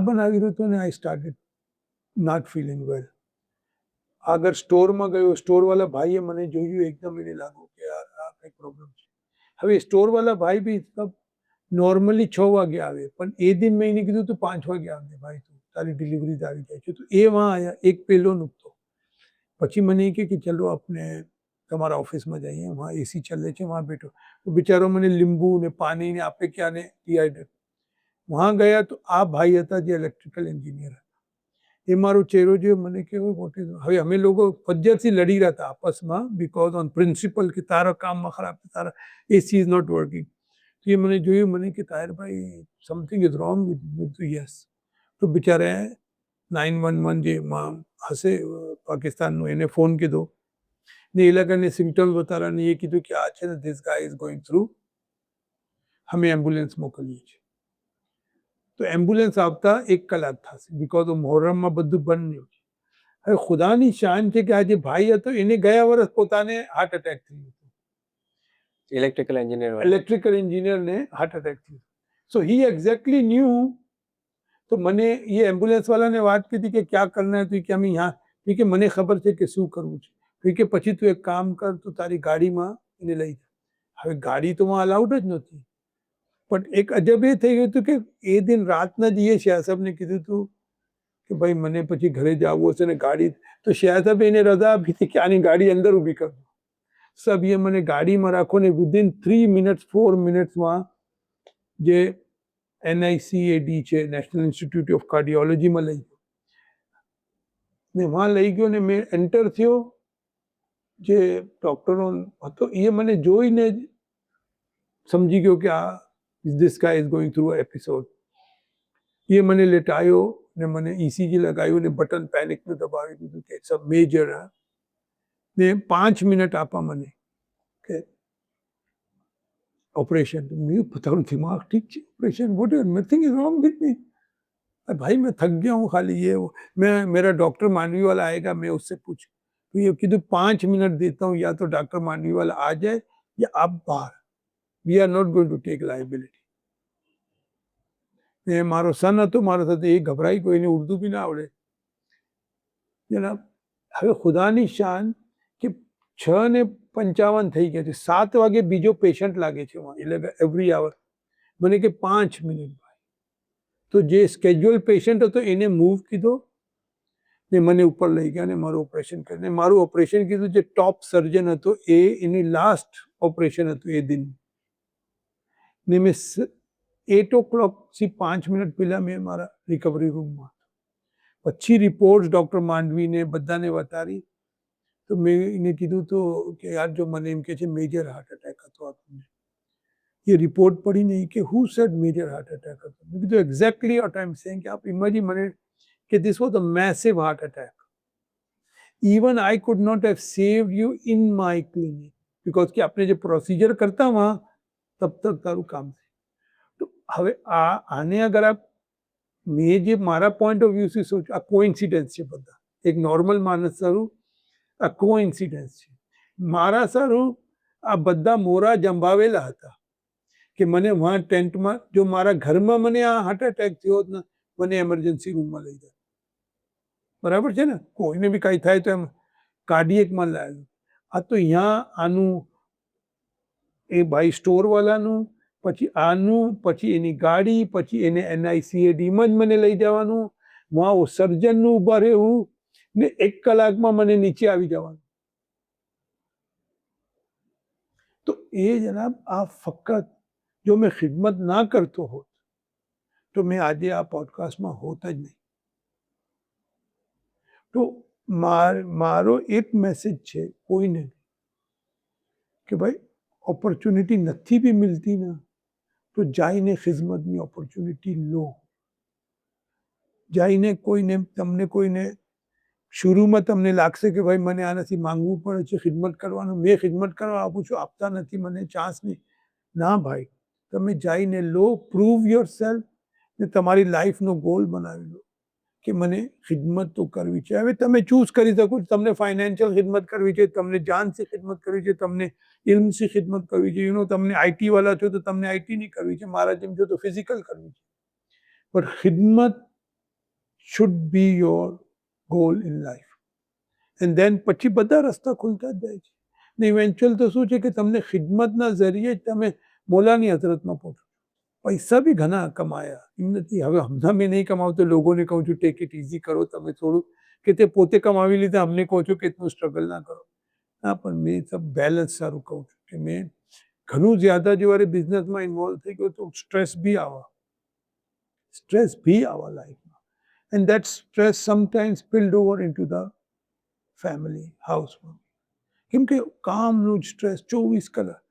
બનાવી રહ્યો હતો ને આઈ સ્ટાર્ટેડ નોટ ફીલિંગ વેલ. આગળ સ્ટોરમાં ગયો, સ્ટોરવાળા ભાઈએ મને જોયું, એકદમ એને લાગ્યું કે યાર આ કંઈક પ્રોબ્લેમ છે. હવે સ્ટોરવાળા ભાઈ બી નોર્મલી 6 વાગે આવે પણ એ દિન મેં એને કીધું તું 5 વાગે આવજે ભાઈ, તું તારી ડિલિવરી આવી જાય છે. તો એ વहाँ આવ્યા, એક પહેલો નુકતો. પછી મને એ કે ચલો આપણે તમારા ઓફિસમાં જઈએ, વहाँ એસી ચાલે છે, વहाँ બેઠો. તો બિચારો મને લીંબુ ને પાણી ને આપે કે આને ડિહાઇડ્રેટ. વહાં ગયા તો આ ભાઈ હતા જે ઇલેક્ટ્રિકલ એન્જિનિયર હતા. એ મારો ચહેરો જોયો, મને કહ્યું વોટ ઇઝ. હવે અમે લોકો ફજ્જરથી લડી રહ્યા હતા આપસમાં, બીકોઝ ઓન પ્રિન્સિપલ કે તારા કામમાં ખરાબ છે, તારા એસી ઇઝ નોટ વર્કિંગ. તો એ મને જોયું, મને કે તાહિરભાઈ something is wrong with yes. તો બિચારે 911 જે હશે પાકિસ્તાનનું એને ફોન કીધો ને એ લોકોને સિમ્ટમ્સ બતાવ્યા ને એ કીધું કે આ છે ને this guy is going through, અમે એમ્બ્યુલન્સ મોકલીએ છીએ. તો એમ્બ્યુલન્સ આવતા 1 કલાક થશે, બીકોઝ મોહરમમાં બધું બંધ નહીં હોય. હવે ખુદાની શાન છે કે આ જે ભાઈ હતો એને ગયા વર્ષ પોતાને હાર્ટ એટેક થયું હતું.
ઇલેક્ટ્રિકલ એન્જિનિયર
ઇલેક્ટ્રિકલ એન્જિનિયરને હાર્ટ એટેક થયું. So he exactly knew. તો મને એ એમ્બ્યુલન્સ વાળાને વાત કીધી કે ક્યાં કરના હતું કે અમે यहाँ, કે મને ખબર છે કે શું કરવું છે. કે પછી તું એક કામ કર, તું તારી ગાડીમાં એને લઈ જા. હવે ગાડી તો માં અલાઉડ જ નહોતી. પણ એક અજબ એ થઈ ગયું હતું કે એ દિન રાતના જ એ શાહ સાહેબને કીધું હતું કે ભાઈ મને પછી ઘરે જવું હશે ને ગાડી. તો શાહ સાહેબે એને રજા આપી હતી કે આની ગાડી અંદર ઊભી કરજો. સબ એ મને ગાડીમાં રાખો ને વિધિન 3 મિનિટ્સ 4 મિનિટ્સમાં જે NICAD છે, નેશનલ ઇન્સ્ટિટ્યૂટ ઓફ કાર્ડિયોલોજીમાં લઈ ગયો ને વहाँ લઈ ગયો ને મેં એન્ટર થયો. જે ડૉક્ટરો હતો એ મને જોઈને જ સમજી ગયો કે આ this guy is going through episode. એ મને લેટાયો ને મને ECG લગાવ્યું ને બટન પેનિકનું દબાવી દીધું કે ઇટ્સ અ મેજર. ને 5 મિનિટ આપા મને કે ऑपरेशन. मैं पता नहीं दिमाग ठीक है, operation what is, nothing is wrong with me. भाई मैं थक गया हूँ खाली ये वो. मैं मेरा डॉक्टर मांडवी वाला आएगा, मैं उससे पूछ. तो ये कि 5 मिनट देता हूँ, या तो डॉक्टर मांडवी वाला आ जाए या आप बाहर. We are not going to take liability. ને મારો સન હતો મારા સાથે, એ ગભરાઈ, કોઈને ઉર્દુ બી ના આવડે જનાબ. હવે ખુદાની શાન કે 6:55 થઈ ગયા છે, 7 વાગે બીજો પેશન્ટ લાગે છે એટલે એવરી આવર. મને કે 5 મિનિટ ભાઈ. તો જે સ્કેડ્યુલ પેશન્ટ હતો એને મૂવ કીધો ને મને ઉપર લઈ ગયા ને મારું ઓપરેશન કરીને. મારું ઓપરેશન કીધું જે ટોપ સર્જન હતો એ એની લાસ્ટ ઓપરેશન હતું એ દિન. ને મેં 8 o'clock થી 5 મિનિટ પહેલાં મેં મારા રિકવરી રૂમમાં. પછી રિપોર્ટ્સ ડૉક્ટર માંડવીને બધાને બતાવી. તો મેં એને કીધું તો કે યાર જો મને એમ કે છે મેજર હાર્ટ એટેક હતો આપણને. એ રિપોર્ટ પડીને કે who said major heart attack હતો. મેં કીધું exactly what I am saying કે આપ ઇમેજિન મને કે this was a massive heart attack. Even I could not have saved you in my clinic because કે આપણે જે પ્રોસિજર કરતા વહાં તબ તક તારું કામ છે. તો હવે આને અગર આપ મેં જે મારા પોઈન્ટ ઓફ વ્યૂથી સોચ્યું, આ કોઇન્સિડન્સ છે બધા. એક નોર્મલ માણસ સારું આ કોઇન્સિડન્સ છે. મારા સારું આ બધા મોરા જંભાવેલા હતા કે મને વહાં ટેન્ટમાં, જો મારા ઘરમાં મને આ હાર્ટ એટેક થયો હોત ને મને એમરજન્સી રૂમમાં લઈ જાય. બરાબર છે ને, કોઈને બી કાંઈ થાય તો એમ કાર્ડિયેકમાં લાવ્યું. આ તો અહીંયા આનું એ ભાઈ સ્ટોરવાળાનું, પછી આનું, પછી એની ગાડી, પછી એને NICADમાં જ મને લઈ જવાનું, વહાં સર્જનનું ઊભા રહેવું ને 1 કલાકમાં મને નીચે આવી જવાનું. તો એ જનાબ આ ફક્ત જો મેં ખિદમત ના કરતો હોત તો મેં આજે આ પોડકાસ્ટમાં હોત જ નહીં. તો મારો એક મેસેજ છે કોઈને કે ભાઈ ઓપોર્ચ્યુનિટી નથી બી મિલતી ને તો જઈને ખિદમતની ઓપોર્ચ્યુનિટી લો. જઈને કોઈને શરૂમાં તમને લાગશે કે ભાઈ મને આનાથી માંગવું પડે છે, ખિદમત કરવાનું, મેં ખિદમત કરવા આપું છું, આપતા નથી, મને ચાન્સ નહીં. ના ભાઈ, તમે જઈને લો, પ્રૂવ યોર સેલ્ફ ને તમારી લાઈફનો ગોલ બનાવી લો કે મને ખિદમત તો કરવી છે. હવે તમે ચૂઝ કરી શકો છો, તમને ફાઇનાન્શિયલ ખિદમત કરવી છે, તમને જાનથી ખિદમત કરવી છે, તમને ઇલ્મથી ખિદમત કરવી છે. તમને IT વાળા છો તો તમને IT ની કરવી છે, મારા જેમ છો તો ફિઝિકલ કરવી છે. But ખિદમત should be your goal in life. And then પછી બધા રસ્તા ખુલતા જ જાય છે. ને ઇવેન્ચ્યુઅલ તો શું છે કે તમને ખિદમતના ઝરીએ જ તમે મોલાની હઝરતમાં પહોંચો. પૈસા બી ઘણા કમાયા એમ નથી. હવે હમણાં મેં નહીં કમાવતો, લોકોને કહું છું ટેક ઇટ ઇઝી કરો, તમે થોડું કે તે પોતે કમાવી લીધા, અમને કહો છો કે એટલું સ્ટ્રગલ ના કરો. ના, પણ મેં સબ બેલેન્સ સારું કહું છું કે મેં ઘણું જ્યાદા જો બિઝનેસમાં ઇન્વોલ્વ થઈ ગયો તો સ્ટ્રેસ બી આવે. સ્ટ્રેસ ભી આવા લાઈફમાં, and that stress sometimes spilled over into the family હાઉસમાં, કેમ કે કામનું જ સ્ટ્રેસ 24 કલાક.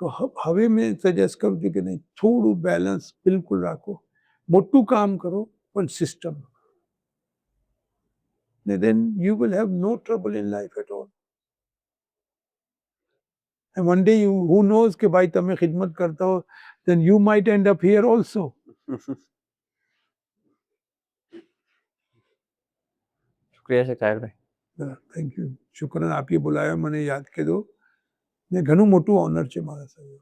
તો હવે મેં સજેસ્ટ કરું છું કે નહીં, થોડું બેલેન્સ બિલકુલ રાખો, મોટું કામ કરો પણ system, then you will have no trouble in life at all. And one day you, who knows કે ભાઈ તમે ખિદમત કરતા હો, then you might end up here also.
શુક્રિયા છે તાહિરભાઈ.
થેન્ક યુ, શુક્રન, આપે બોલાયા, મને યાદ કર્યો ને ઘણું મોટું ઓનર છે મારા સાથે.